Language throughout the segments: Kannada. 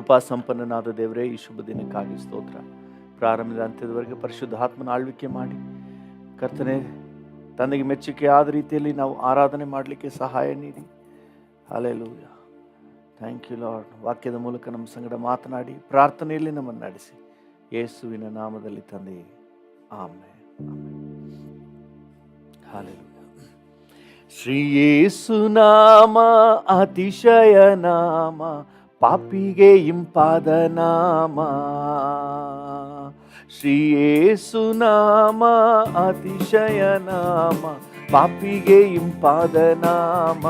ಕೃಪಾ ಸಂಪನ್ನನಾದ ದೇವರೇ, ಈ ಶುಭ ದಿನಕ್ಕಾಗಿ ಸ್ತೋತ್ರ. ಪ್ರಾರಂಭದ ಅಂತ್ಯದವರೆಗೆ ಪರಿಶುದ್ಧ ಆತ್ಮನ ಆಳ್ವಿಕೆ ಮಾಡಿ ಕರ್ತನೆ, ತನಗೆ ಮೆಚ್ಚುಗೆ ಆದ ರೀತಿಯಲ್ಲಿ ನಾವು ಆರಾಧನೆ ಮಾಡಲಿಕ್ಕೆ ಸಹಾಯ ನೀಡಿ. ಹಲ್ಲೆಲೂಯಾ. Thank you Lord. ವಾಕ್ಯದ ಮೂಲಕ ನಮ್ಮ ಸಂಗಡ ಮಾತನಾಡಿ ಪ್ರಾರ್ಥನೆಯಲ್ಲಿ ನಮ್ಮನ್ನು ನಡೆಸಿ, ಯೇಸುವಿನ ನಾಮದಲ್ಲಿ ತಂದೆ, ಆಮೆನ್. ಹಲ್ಲೆಲೂಯಾ. ಶ್ರೀ ಯೇಸು ನಾಮ ಅತಿಶಯ ನಾಮ, ಪಾಪಿಗೆ ಇಂಪಾದ ನಾಮ. ಶ್ರೀ ಯೇಸು ನಾಮ ಅತಿಶಯ ನಾಮ, ಪಾಪಿಗೆ ಇಂಪಾದ ನಾಮ.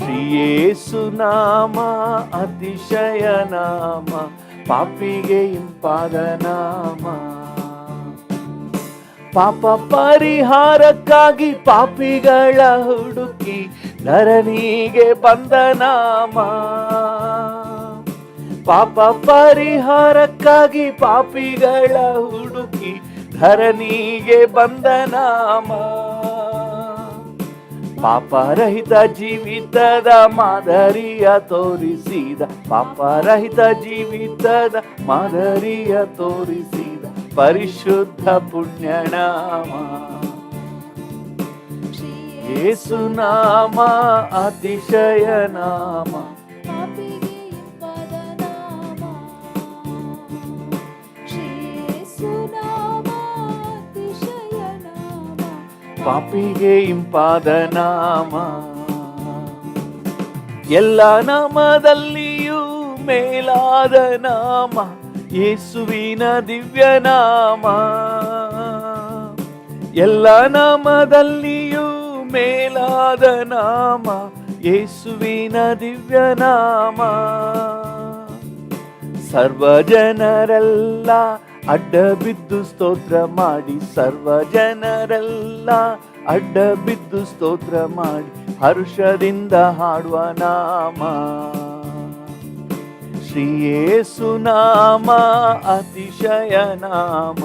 ಶ್ರೀ ಯೇಸು ನಾಮ ಅತಿಶಯ ನಾಮ, ಪಾಪಿಗೆ ಇಂಪಾದ ನಾಮ. ಪಾಪ ಪರಿಹಾರಕ್ಕಾಗಿ ಪಾಪಿಗಳ ಹುಡುಕಿ ಧರಣಿಗೆ ಬಂದ ನಾಮ. ಪಾಪ ಪರಿಹಾರಕ್ಕಾಗಿ ಪಾಪಿಗಳ ಹುಡುಕಿ ಧರಣಿಗೆ ಬಂದ ನಾಮ. ಪಾಪರಹಿತ ಜೀವಿತದ ಮಾದರಿಯ ತೋರಿಸಿದ, ಪಾಪರಹಿತ ಜೀವಿತದ ಮಾದರಿಯ ತೋರಿಸಿದ ಪರಿಶುದ್ಧ ಪುಣ್ಯನಾಮ. ಯೇಸು ನಾಮ ಅತಿಶಯ ನಾಮ, ಪಾಪಿಗೆ ಇಂಪಾದ ನಾಮ. ಎಲ್ಲ ನಾಮದಲ್ಲಿಯೂ ಮೇಲಾದ ನಾಮ ಯೇಸುವಿನ ದಿವ್ಯ ನಾಮ. ಎಲ್ಲ ನಾಮದಲ್ಲಿಯೂ ಮೇಲಾದ ನಾಮ ಯೇಸುವಿನ ದಿವ್ಯ ನಾಮ. ಸರ್ವ ಜನರೆಲ್ಲ ಅಡ್ಡ ಬಿದ್ದು ಸ್ತೋತ್ರ ಮಾಡಿ, ಸರ್ವ ಜನರೆಲ್ಲ ಅಡ್ಡ ಬಿದ್ದು ಸ್ತೋತ್ರ ಮಾಡಿ ಹರ್ಷದಿಂದ ಹಾಡುವ ನಾಮ. ಶ್ರೀ ಯೇಸು ನಾಮ ಅತಿಶಯ ನಾಮ,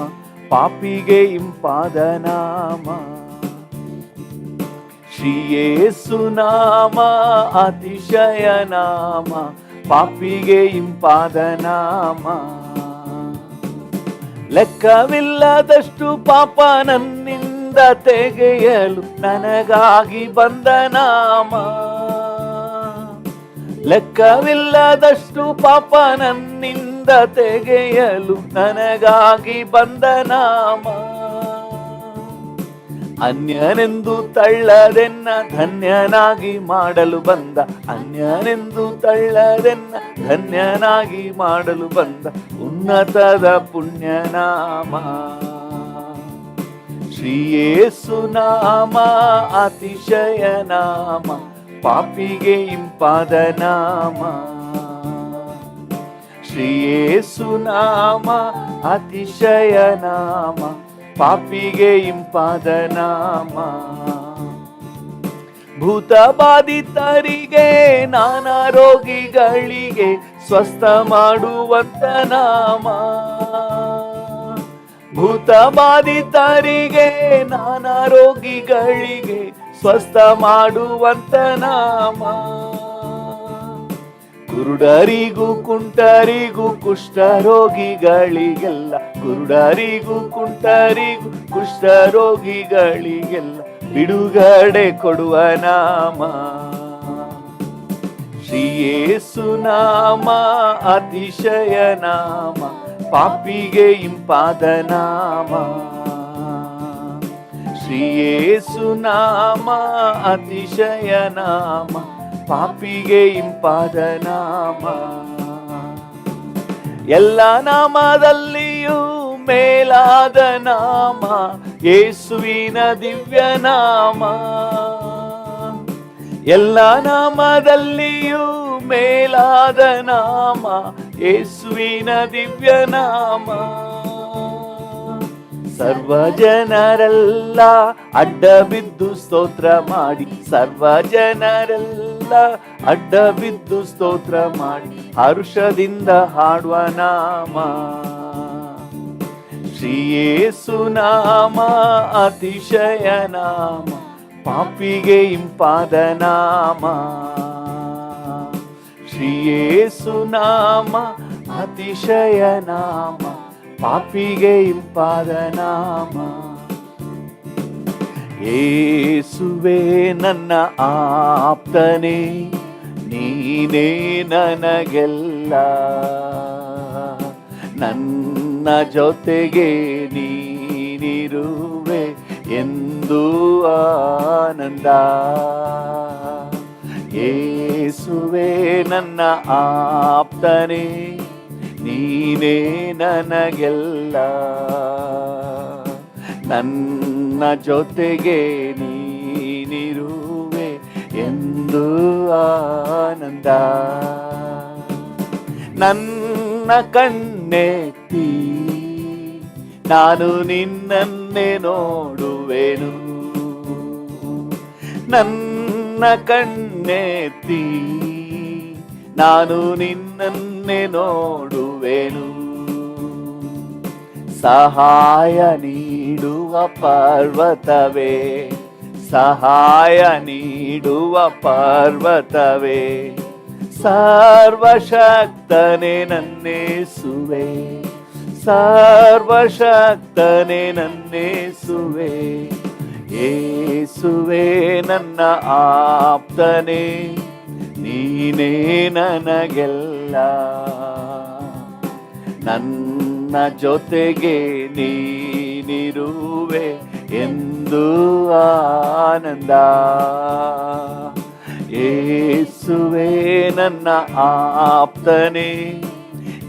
ಪಾಪಿಗೆ ಇಂಪಾದ ನಾಮ. ಶ್ರೀ ಯೇಸು ನಾಮ ಅತಿಶಯ ನಾಮ, ಪಾಪಿಗೆ ಇಂಪಾದ ನಾಮ. ಲೆಕ್ಕವಿಲ್ಲದಷ್ಟು ಪಾಪ ನನ್ನಿಂದ ತೆಗೆಯಲು ನನಗಾಗಿ ಬಂದ ನಾಮ. ಲೆಕ್ಕವಿಲ್ಲದಷ್ಟು ಪಾಪ ನನ್ನಿಂದ ತೆಗೆಯಲು ನನಗಾಗಿ ಬಂದ ನಾಮ. ಅನ್ಯನೆಂದು ತಳ್ಳದೆನ್ನ ಧನ್ಯನಾಗಿ ಮಾಡಲು ಬಂದ, ಅನ್ಯನೆಂದು ತಳ್ಳದೆನ್ನ ಧನ್ಯನಾಗಿ ಮಾಡಲು ಬಂದ ಉನ್ನತದ ಪುಣ್ಯನಾಮ. ಶ್ರೀ ಯೇಸು ನಾಮ ಅತಿಶಯ ನಾಮ, ಪಾಪಿಗೆ ಇಂಪಾದ ನಾಮ. ಶ್ರೀ ಯೇಸು ನಾಮ ಅತಿಶಯ ನಾಮ, ಪಾಪಿಗೆ ಇಂಪಾದ ನಾಮ. ಭೂತ ಬಾಧಿತರಿಗೆ ನಾನಾ ರೋಗಿಗಳಿಗೆ ಸ್ವಸ್ಥ ಮಾಡುವಂತ ನಾಮ. ಭೂತ ಬಾಧಿತರಿಗೆ ನಾನಾ ರೋಗಿಗಳಿಗೆ ಸ್ವಸ್ಥ ಮಾಡುವಂತ ನಾಮ. ಕುರುಡರಿಗೂ ಕುಂಟರಿಗೂ ಕುಷ್ಠರೋಗಿಗಳಿಗೆಲ್ಲ, ಕುರುಡರಿಗೂ ಕುಂಟರಿಗೂ ಕುಷ್ಠರೋಗಿಗಳಿಗೆಲ್ಲ ಬಿಡುಗಡೆ ಕೊಡುವ ನಾಮ. ಶ್ರೀ ಯೇಸು ನಾಮ ಅತಿಶಯ ನಾಮ, ಪಾಪಿಗೆ ಇಂಪಾದ ನಾಮ. ಶ್ರೀ ಯೇಸು ನಾಮ ಅತಿಶಯ ನಾಮ, ಪಾಪಿಗೆ ಇಂಪಾದ ನಾಮ. ಎಲ್ಲ ನಾಮದಲ್ಲಿಯೂ ಮೇಲಾದ ನಾಮ ಯೇಸುವಿನ ದಿವ್ಯ ನಾಮ. ಎಲ್ಲ ನಾಮದಲ್ಲಿಯೂ ಮೇಲಾದ ನಾಮ ಯೇಸುವಿನ ದಿವ್ಯ ನಾಮ. ಸರ್ವ ಜನರೆಲ್ಲ ಅಡ್ಡ ಬಿದ್ದು ಸ್ತೋತ್ರ ಮಾಡಿ, ಸರ್ವ ಜನರೆಲ್ಲ ಅಡ್ಡ ಬಿದ್ದು ಸ್ತೋತ್ರ ಮಾಡಿ ಹರ್ಷದಿಂದ ಹಾಡುವ ನಾಮ. ಶ್ರೀ ಯೇಸು ನಾಮ ಅತಿಶಯ ನಾಮ, ಪಾಪಿಗೆ ಇಂಪಾದ ನಾಮ. ಶ್ರೀಯೇಸು ನಾಮ ಅತಿಶಯ ನಾಮ, ಪಾಪಿಗೆ ಇಂಪಾದ ನಾಮ. ಯೇಸುವೇ ನನ್ನ ಆಪ್ತನೇ, ನೀನೇ ನನಗೆಲ್ಲ, ನನ್ನ ಜೊತೆಗೆ ನೀನಿರುವೆ ಎಂದು ಆನಂದ. ಯೇಸುವೇ ನನ್ನ ಆಪ್ತನೇ, ನೀನೇ ನನಗೆಲ್ಲ, ನನ್ನ ಜೊತೆಗೆ ನೀನಿರುವೆ ಎಂದು ಆನಂದ. ನನ್ನ ಕಣ್ಣೆತ್ತಿ ನಾನು ನಿನ್ನನ್ನೇ ನೋಡುವೆನು, ನನ್ನ ಕಣ್ಣೆತ್ತಿ ನಾನು ನಿನ್ನನ್ನೇ ನೋಡುವೆನು. ಸಹಾಯ ನೀಡುವ ಪರ್ವತವೇ, ಸಹಾಯ ನೀಡುವ ಪರ್ವತವೇ, ಸರ್ವಶಕ್ತನೇ ನನ್ನೇಸುವೆ, ಸರ್ವಶಕ್ತನೇ ನನ್ನೇಸುವೆ. ಯೇಸುವೇ ನನ್ನ ಆಪ್ತನೇ, ನೀನೇ ನನಗೆಲ್ಲ, ನನ್ನ ಜೊತೆಗೆ ನೀನಿರುವೆ ಎಂದು ಆನಂದ. ಯೇಸುವೇ ನನ್ನ ಆಪ್ತನೇ,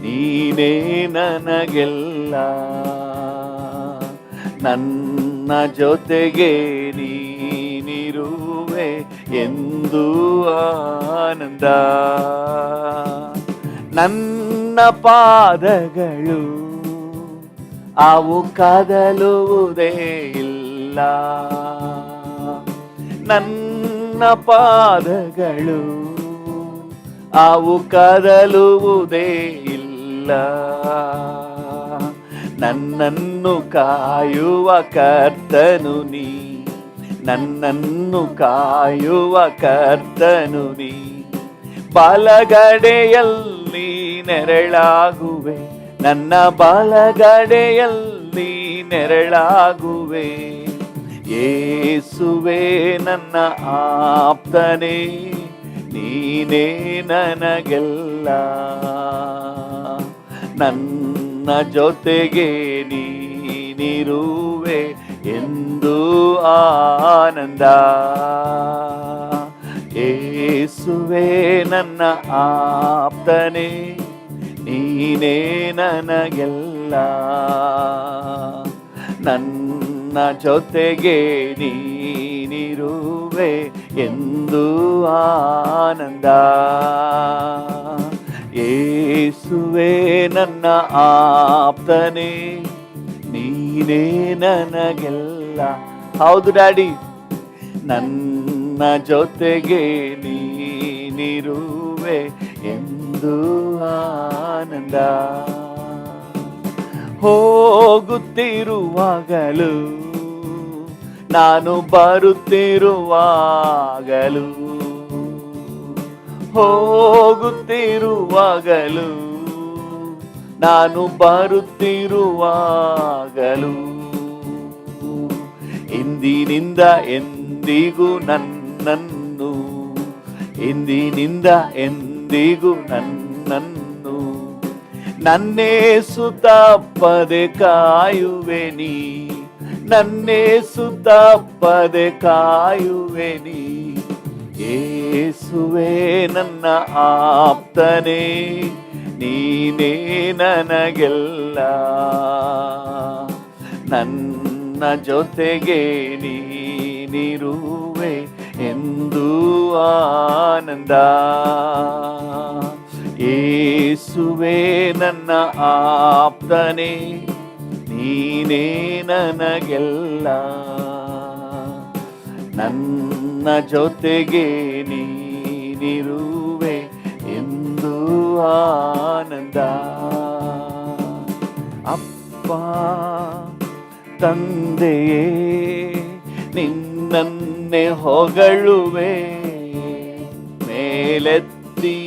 ನೀನೇ ನನಗೆಲ್ಲ, ನನ್ನ ಜೊತೆಗೆ ನೀನಿರುವೆ ಎಂದು ಆನಂದ. ನನ್ನ ಪಾದಗಳು ಅವು ಕದಲುವುದೇ ಇಲ್ಲ, ನನ್ನ ಪಾದಗಳು ಅವು ಕದಲುವುದೇ ಇಲ್ಲ. ನನ್ನನ್ನು ಕಾಯುವ ಕರ್ತನು ನೀ, ನನ್ನನ್ನು ಕಾಯುವ ಕರ್ತನು ನೀ. ಬಲಗಡೆಯಲ್ಲಿ ನೆರಳಾಗುವೆ, ನನ್ನ ಬಲಗಡೆಯಲ್ಲಿ ನೆರಳಾಗುವೆ. ಯೇಸುವೇ ನನ್ನ ಆಪ್ತನೇ, ನೀನೇ ನನಗೆಲ್ಲ, ನನ್ನ ಜೊತೆಗೆ ನೀನಿರುವೆ ಎಂದು ಆನಂದ. ಯೇಸುವೇ ನನ್ನ ಆಪ್ತನೇ, ನೀನೇ ನನಗೆಲ್ಲ, ನನ್ನ ಜೊತೆಗೆ ನೀನಿರುವೆ ಎಂದು ಆನಂದ. ಯೇಸುವೇ ನನ್ನ ಆಪ್ತನೇ, ನೀನೇ ನನಗೆಲ್ಲ. ಹೌದು ಡ್ಯಾಡಿ, ನನ್ನ ಜೊತೆಗೆ ನೀನಿರುವೆ ಎಂದು ಆನಂದ. ಹೋಗುತ್ತಿರುವಾಗಲೂ ನಾನು ಬರುತ್ತಿರುವಾಗಲೂ, ಹೋಗುತ್ತಿರುವಾಗಲೂ ನಾನು ಬರುತ್ತಿರುವಾಗಲೂ, ಇಂದಿನಿಂದ ಎಂದಿಗೂ ನನ್ನನ್ನು, ಇಂದಿನಿಂದ ಎಂದಿಗೂ ನನ್ನನ್ನು, ನನ್ನೇಸು ತಪ್ಪದೆ ಕಾಯುವೆ ನೀ, ನನ್ನೇಸು ತಪ್ಪದೆ ಕಾಯುವೆ ನೀ. ಯೇಸುವೇ ನನ್ನ ಆಪ್ತನೇ, ನೀನೇ ನನಗೆಲ್ಲ, ನನ್ನ ಜೊತೆಗೆ ನೀನಿರುವೆ ಎಂದು ಆನಂದ. ಯೇಸುವೇ ನನ್ನ ಆಪ್ತನೇ, ನೀನೇ ನನಗೆಲ್ಲ, ನನ್ನ ಜೊತೆಗೆ ನೀನಿರುವೆ ಎಂದು ಆನಂದ. ಅಪ್ಪ ತಂದೆಯೇ, ನಿನ್ನನ್ನೇ ಹೊಗಳುವೆ, ಮೇಲೆತ್ತಿ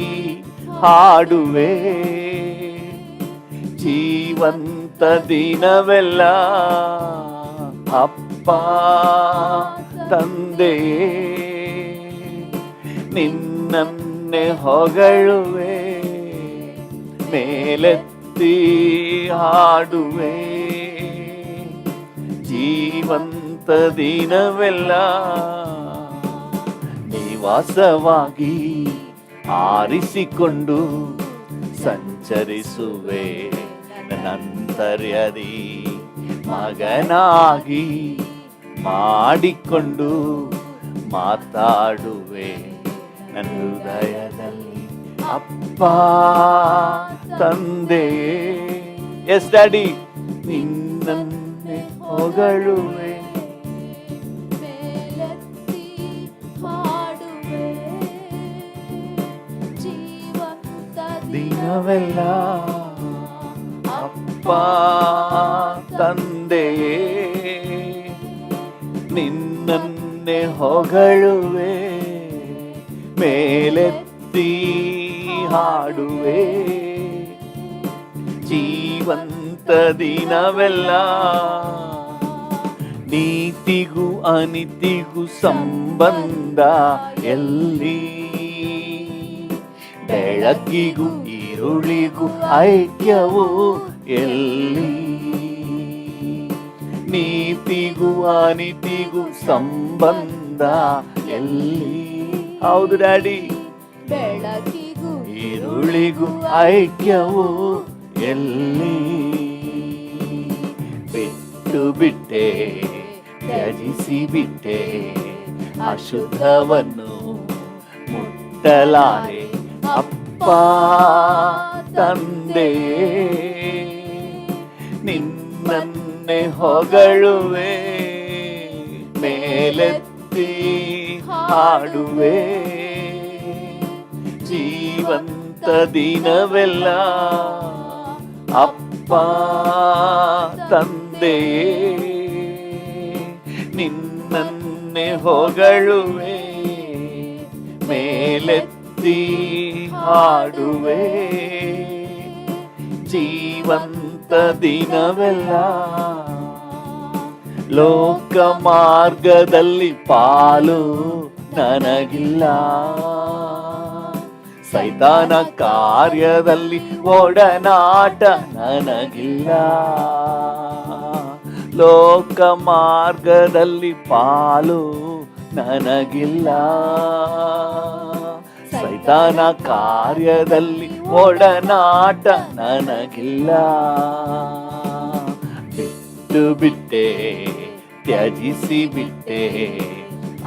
ಹಾಡುವೆ. ಜೀವಂತ ದಿನವೆಲ್ಲ ಅಪ್ಪ ತಂದೆಯೇ, ನಿನ್ನನ್ನೇ ಹೊಗಳುವೆ, ಮೇಲೆತ್ತಿ ಹಾಡುವೆ. ಜೀವಂತ ದಿನವೆಲ್ಲ ನಿವಾಸವಾಗಿ ಆರಿಸಿಕೊಂಡು ಸಂಚರಿಸುವೆ. ನನ್ನಂತರ್ಯದಿ ಮಗನಾಗಿ ಮಾಡಿಕೊಂಡು ಮಾತಾಡುವೆ. ನನ್ನ ಹೃದಯದಲ್ಲಿ ಅಪ್ಪ ತಂದೆಯೇ, ಎಸ್ ಡ್ಯಾಡಿ, ನಿನ್ನನ್ನೇ ಹೊಗಳುವೆ, ದಿನವೆಲ್ಲ ಅಪ್ಪ ತಂದೆಯೇ, ನಿನ್ನನ್ನೇ ಹೊಗಳುವೆ, ಮೇಲೆತ್ತಿ ಹಾಡುವೆ. ಜೀವಂತ ದಿನವೆಲ್ಲ ನೀತಿಗೂ ಅನಿತಿಗೂ ಸಂಬಂಧ ಎಲ್ಲಿ, ಬೆಳಕಿಗೂ ಈರುಳಿಗೂ ಐಕ್ಯವು ಎಲ್ಲಿ. ನೀತಿಗೂ ಅನಿತಿಗೂ ಸಂಬಂಧ ಎಲ್ಲಿ. ಹೌದು ಡ್ಯಾಡಿ, ಬೆಳಕಿಗೂ ಈರುಳಿಗೂ ಐಕ್ಯವು ಎಲ್ಲಿ. ಬಿಟ್ಟು ಬಿಟ್ಟೆ, ತ್ಯಜಿಸಿ ಬಿಟ್ಟೆ, ಅಶುದ್ಧವನ್ನು ಮುಟ್ಟಲಾರೆ. ಅಪ್ಪ ತಂದೆಯೇ, ನಿನ್ನನ್ನೇ ಹೊಗಳುವೆ, ಮೇಲೆತ್ತಿ ಹಾಡುವೆ. ಜೀವಂತ ದಿನವೆಲ್ಲ ಅಪ್ಪ ತಂದೆಯೇ, ನಿನ್ನನ್ನೇ ಹೊಗಳುವೆ, ಮೇಲೆತ್ತಿ ಹಾಡುವೆ. ಜೀವಂತ ದಿನವೆಲ್ಲ ಲೋಕ ಮಾರ್ಗದಲ್ಲಿ ಪಾಲು ನನಗಿಲ್ಲ, ಸೈತಾನ ಕಾರ್ಯದಲ್ಲಿ ಒಡನಾಟ ನನಗಿಲ್ಲ. ಲೋಕ ಮಾರ್ಗದಲ್ಲಿ ಪಾಲು ನನಗಿಲ್ಲ, ಸೈತಾನ ಕಾರ್ಯದಲ್ಲಿ ಒಡನಾಟ ನನಗಿಲ್ಲ. ಬಿಟ್ಟು ಬಿಟ್ಟೆ, ತ್ಯಜಿಸಿ ಬಿಟ್ಟೆ,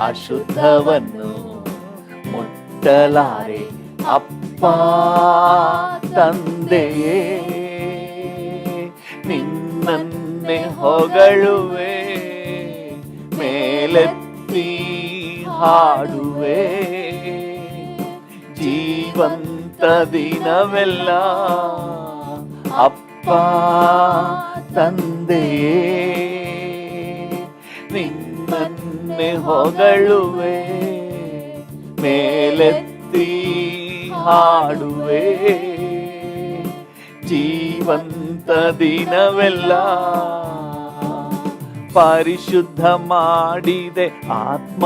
ಅಶುದ್ಧವನ್ನು ಮುಟ್ಟಲಾರೆ. ಅಪ್ಪ ತಂದೆಯೇ, ನಿನ್ನನ್ನೇ ಹೊಗಳುವೆ, ಮೇಲೆತ್ತಿ ಹಾಡುವೆ. ಜೀವಂತ ದಿನವೆಲ್ಲ ಅಪ್ಪ ತಂದೆಯೇ, ನಿನ್ನನ್ನೇ ಹೊಗಳುವೆ, ಮೇಲೆತ್ತಿ ಹಾಡುವೆ. ಜೀವಂತ ದಿನವೆಲ್ಲ ಪರಿಶುದ್ಧ ಮಾಡಿದೆ ಆತ್ಮ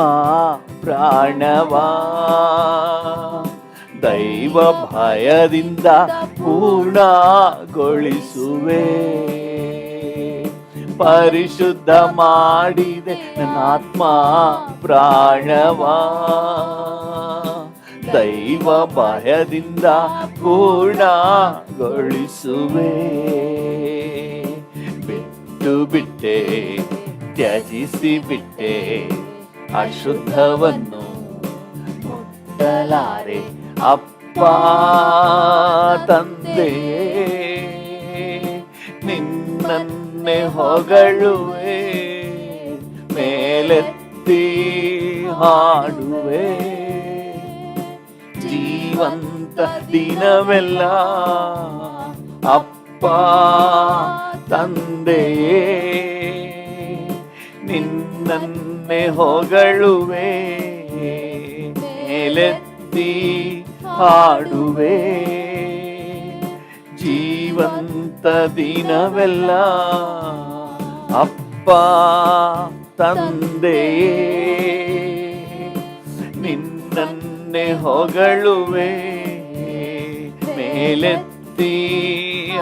ಪ್ರಾಣವಾ, ದೈವ ಭಯದಿಂದ ಪೂರ್ಣಗೊಳಿಸುವೆ. ಪರಿಶುದ್ಧ ಮಾಡಿದೆ ನನ್ನ ಆತ್ಮ ಪ್ರಾಣವಾ, ದೈವ ಭಯದಿಂದ ಪೂರ್ಣಗೊಳಿಸುವೆ. ಬಿಟ್ಟು ಬಿಟ್ಟೆ, ತ್ಯಜಿಸಿ ಬಿಟ್ಟೆ, ಅಶುದ್ಧವನ್ನು ಮುಟ್ಟಲಾರೆ. ಅಪ್ಪ ತಂದೆಯೇ, ನಿನ್ನನ್ನೇ ಹೊಗಳುವೆ, ಮೇಲೆತ್ತಿ ಹಾಡುವೆ. ಜೀವಂತ ದಿನವೆಲ್ಲ ಅಪ್ಪ ತಂದೆಯೇ, ನಿನ್ನನ್ನೇ ಹೊಗಳುವೆ, ಮೇಲೆತ್ತಿ ಹಾಡುವೆ. ಜೀವಂತ ದಿನವೆಲ್ಲ ಅಪ್ಪ ತಂದೆಯೇ, ನಿನ್ನನ್ನೇ ಹೊಗಳುವೆ, ಮೇಲೆತ್ತಿ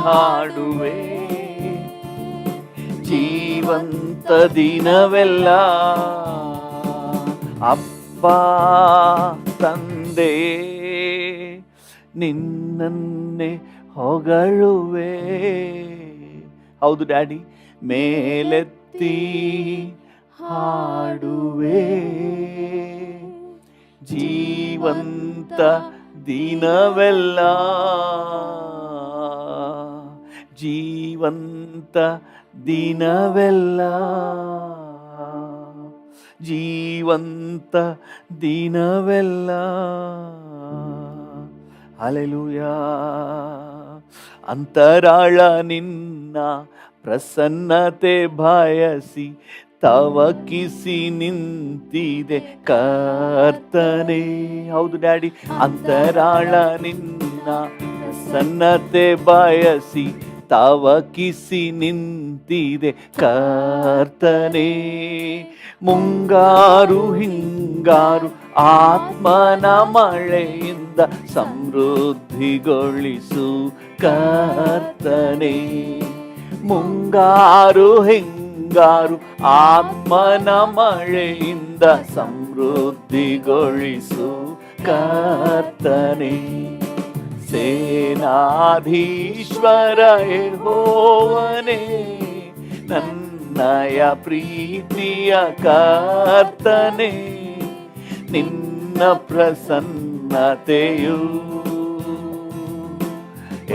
ಹಾಡುವೆ. ಜೀವಂತ ದಿನವೆಲ್ಲ ಅಪ್ಪ ತಂದೆಯೇ, ನಿನ್ನನ್ನೇ ಹೊಗಳುವೆ. ಹೌದು ಡ್ಯಾಡಿ, ಮೇಲೆತ್ತಿ ಹಾಡುವೆ. ಜೀವಂತ ದಿನವೆಲ್ಲ, ಜೀವಂತ ದಿನವೆಲ್ಲ, ಜೀವಂತ ದಿನವೆಲ್ಲ. ಹಲ್ಲೆಲೂಯಾ. ಅಂತರಾಳ ನಿನ್ನ ಪ್ರಸನ್ನತೆ ಬಯಸಿ ತವಕಿಸಿ ನಿಂತಿದೆ ಕರ್ತನೇ. ಹೌದು ಡ್ಯಾಡಿ, ಅಂತರಾಳ ನಿನ್ನ ಪ್ರಸನ್ನತೆ ಬಯಸಿ ತವಕಿಸಿ ನಿಂತಿದೆ ಕರ್ತನೇ. ಮುಂಗಾರು ಹಿಂಗಾರು ಆತ್ಮನ ಮಳೆಯಿಂದ ಸಮೃದ್ಧಿಗೊಳಿಸು ಕರ್ತನೇ. ಮುಂಗಾರು ಹಿಂಗಾರು ಆತ್ಮನ ಮಳೆಯಿಂದ ಸಮೃದ್ಧಿಗೊಳಿಸು ಕರ್ತನೇ. ಸೇನಾಧೀಶ್ವರ ಯೆಹೋವನೇ, ನನ್ನಯ ಪ್ರೀತಿಯ ಕರ್ತನೇ, ನಿನ್ನ ಪ್ರಸನ್ನತೆಯು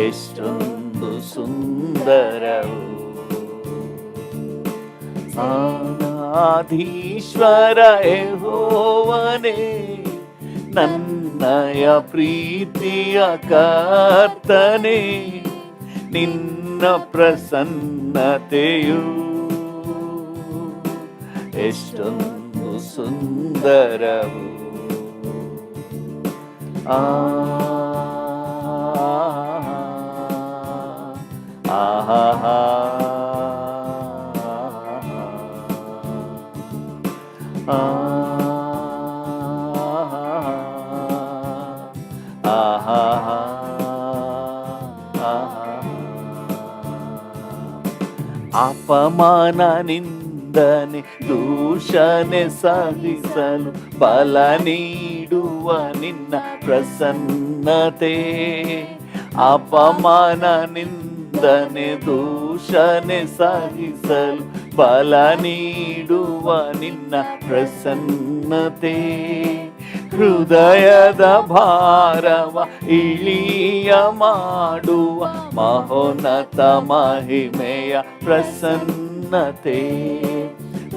ಎಷ್ಟೊಂದು ಸುಂದರವು. ಸೇನಾಧೀಶ್ವರ ಯೆಹೋವನೇ, ನನ್ನಯ ಪ್ರೀತಿಯ ಕರ್ತನೇ, ನಿನ್ನ ಪ್ರಸನ್ನತೆಯು ಎಷ್ಟೊಂದು ಸುಂದರವು. ಆಹಾ ಅಪಮಾನ ನಿಂದನೆ ದೂಷಣೆ ಸಹಿಸಲು ಬಲ ನೀಡುವ ನಿನ್ನ ಪ್ರಸನ್ನತೆ. ಅಪಮಾನ ನಿಂದನೆ ದೂಷಣೆ ಸಹಿಸಲು ಬಲ ನೀಡುವ ನಿನ್ನ ಪ್ರಸನ್ನತೆ. ಹೃದಯದ ಭಾರವ ಇಳಿಯ ಮಾಡುವ ಮಹೋನ್ನತ ಮಹಿಮೆಯ ಪ್ರಸನ್ನತೆ.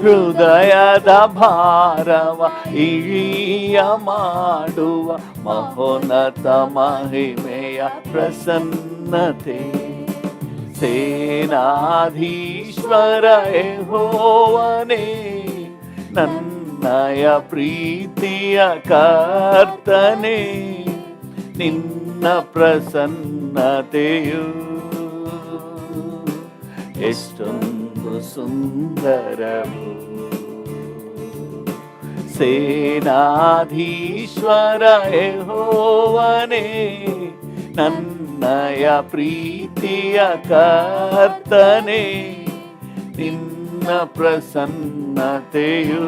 ಹೃದಯದ ಭಾರವ ಇಳಿಯ ಮಾಡುವ ಮಹೋನ್ನತ ಮಹಿಮೆಯ ಪ್ರಸನ್ನತೆ. ಸೇನಾಧೀಶ್ವರ ಯೆಹೋವನೇ, ನನ್ನಯ ಪ್ರೀತಿಯ ಕರ್ತನೇ, ನಿನ್ನ ಪ್ರಸನ್ನತೆಯು ಎಷ್ಟೊಂದು ಸುಂದರವು. ಸೇನಾಧೀಶ್ವರ ಯೆಹೋವನೇ, ನನ್ನಯ ಪ್ರೀತಿಯ ಕರ್ತನೇ, ನಿನ್ನ ಪ್ರಸನ್ನತೆಯು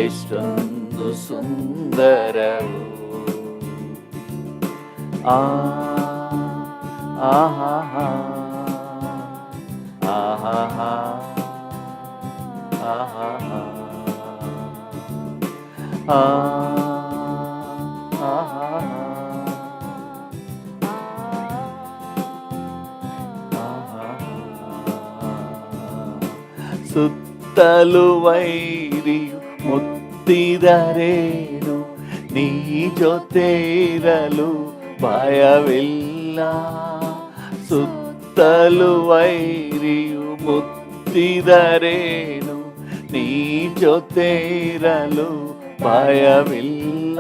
ಎಷ್ಟೊಂದು ಸುಂದರವು. ಆಹಾ ಆಹಾ ಆಹಾ ಸುತ್ತಲು ವೈರಿಯು ಮುತ್ತಿದರೇನು, ನೀ ಜೊತೆ ಇರಲು ಭಯವಿಲ್ಲ. ಸುತ್ತಲು ವೈರಿಯು ಮುತ್ತಿದರೇನು, ನೀ ಜೊತೆ ಇರಲು ಭಯವಿಲ್ಲ.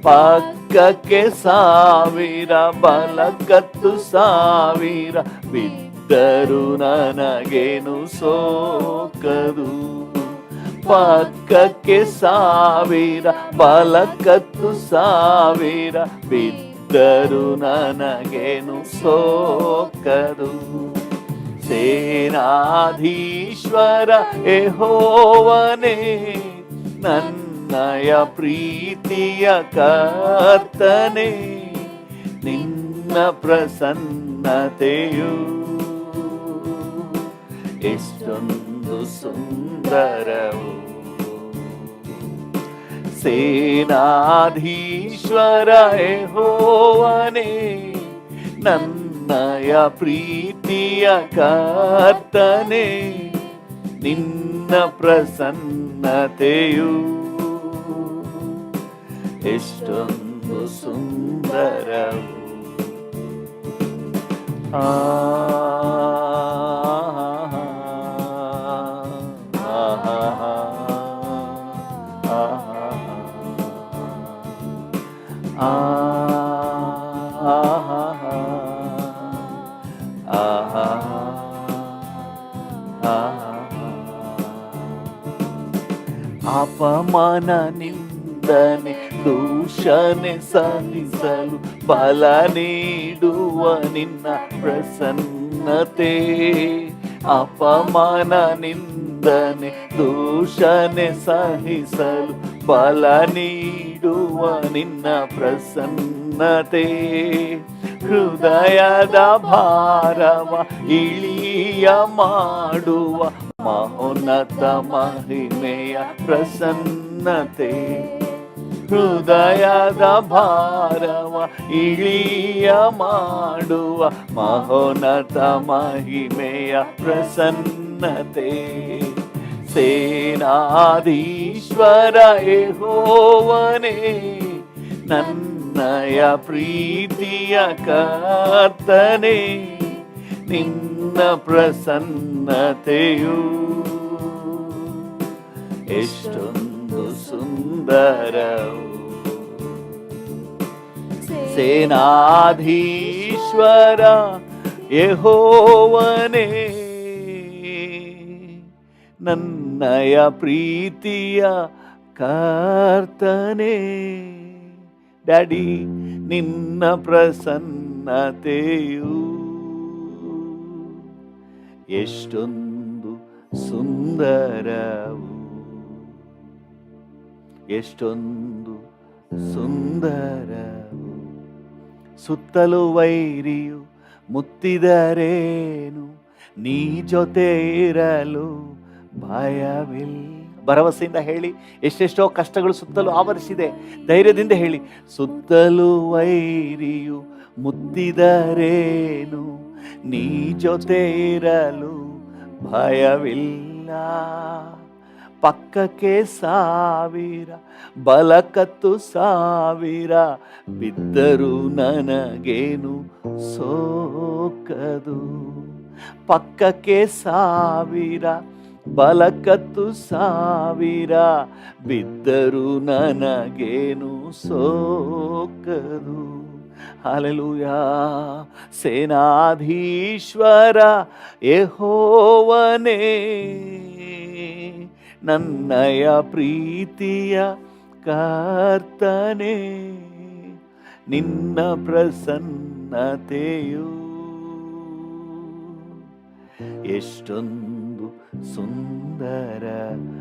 ಪಕ್ಕಕ್ಕೆ ಸಾವಿರ ಬಲಕ್ಕತ್ತು ಸಾವಿರ ಬಿದ್ದರು ನನಗೇನು ಸೋಕದು. ಪಕ್ಕಕ್ಕೆ ಸಾವಿರ ಬಲಕ್ಕತ್ತು ಸಾವಿರ ಬಿದ್ದರು ನನಗೇನು ಸೋಕದು. ಸೇನಾಧೀಶ್ವರ ಯೆಹೋವನೇ, ನನ್ನಯ ಪ್ರೀತಿಯ ಕರ್ತನೇ, ನಿನ್ನ ಪ್ರಸನ್ನತೆಯು ಎಷ್ಟೊಂದು ಸುಂದರವು. ಸೇನಾಧೀಶ್ವರ ಯೆಹೋವನೇ, ನನ್ನಯ ಪ್ರೀತಿಯ ಕರ್ತನೇ, ನಿನ್ನ ಪ್ರಸನ್ನತೆಯು ಎಷ್ಟೊಂದು ಸುಂದರವು. ಅಪಮಾನ ನಿಂದನೆ ದೂಷಣೆ ಸಹಿಸಲು ಬಲ ನೀಡುವ ನಿನ್ನ ಪ್ರಸನ್ನತೆ. ಅಪಮಾನ ನಿಂದನೆ ದೂಷಣೆ ಸಹಿಸಲು ಬಲ ನೀಡುವ ನಿನ್ನ ಪ್ರಸನ್ನತೆ. ಹೃದಯದ ಭಾರವ ಇಳಿಯ ಮಾಡುವ ಮಹೋನ್ನತ ಮಹಿಮೆಯ ಪ್ರಸನ್ನತೆ. ಹೃದಯದ ಭಾರವ ಇಳಿಯ ಮಾಡುವ ಮಹೋನ್ನತ ಮಹಿಮೆಯ ಪ್ರಸನ್ನತೆ. ಸೇನಾಧೀಶ್ವರ ಯೆಹೋವನೇ, ನನ್ನಯ ಪ್ರೀತಿಯ ಕರ್ತನೇ, ನಿನ್ನ ಪ್ರಸನ್ನತೆಯು ಎಷ್ಟೊಂದು ಸುಂದರವು. ಸೇನಾಧೀಶ್ವರ ಯೆಹೋವನೇ, ನನ್ನಯ ಪ್ರೀತಿಯ ಕರ್ತನೇ, ಡ್ಯಾಡಿ, ನಿನ್ನ ಪ್ರಸನ್ನತೆಯು ಎಷ್ಟೊಂದು ಸುಂದರವು, ಎಷ್ಟೊಂದು ಸುಂದರವು. ಸುತ್ತಲೂ ವೈರಿಯು ಮುತ್ತಿದರೇನು, ನೀ ಜೊತೆ ಇರಲು ಭಯವಿಲ್ಲ. ಭರವಸೆಯಿಂದ ಹೇಳಿ. ಎಷ್ಟೆಷ್ಟೋ ಕಷ್ಟಗಳು ಸುತ್ತಲೂ ಆವರಿಸಿದೆ, ಧೈರ್ಯದಿಂದ ಹೇಳಿ. ಸುತ್ತಲೂ ವೈರಿಯು ಮುತ್ತಿದರೇನು, ನೀ ಜೊತೆ ಇರಲು ಭಯವಿಲ್ಲ. ಪಕ್ಕಕ್ಕೆ ಸಾವಿರ ಬಲಕ್ಕತ್ತು ಸಾವಿರ ಬಿದ್ದರು ನನಗೇನು ಸೋಕದು. ಪಕ್ಕಕ್ಕೆ ಸಾವಿರ ಬಲಕ್ಕತ್ತು ಸಾವಿರ ಬಿದ್ದರು ನನಗೇನು ಸೋಕದು. ಹಲ್ಲೆಲೂಯಾ. ಸೇನಾಧೀಶ್ವರ ಯೆಹೋವನೇ, ನನ್ನಯ ಪ್ರೀತಿಯ ಕರ್ತನೇ, ನಿನ್ನ ಪ್ರಸನ್ನತೆಯು ಎಷ್ಟೊಂದು ಸುಂದರವು,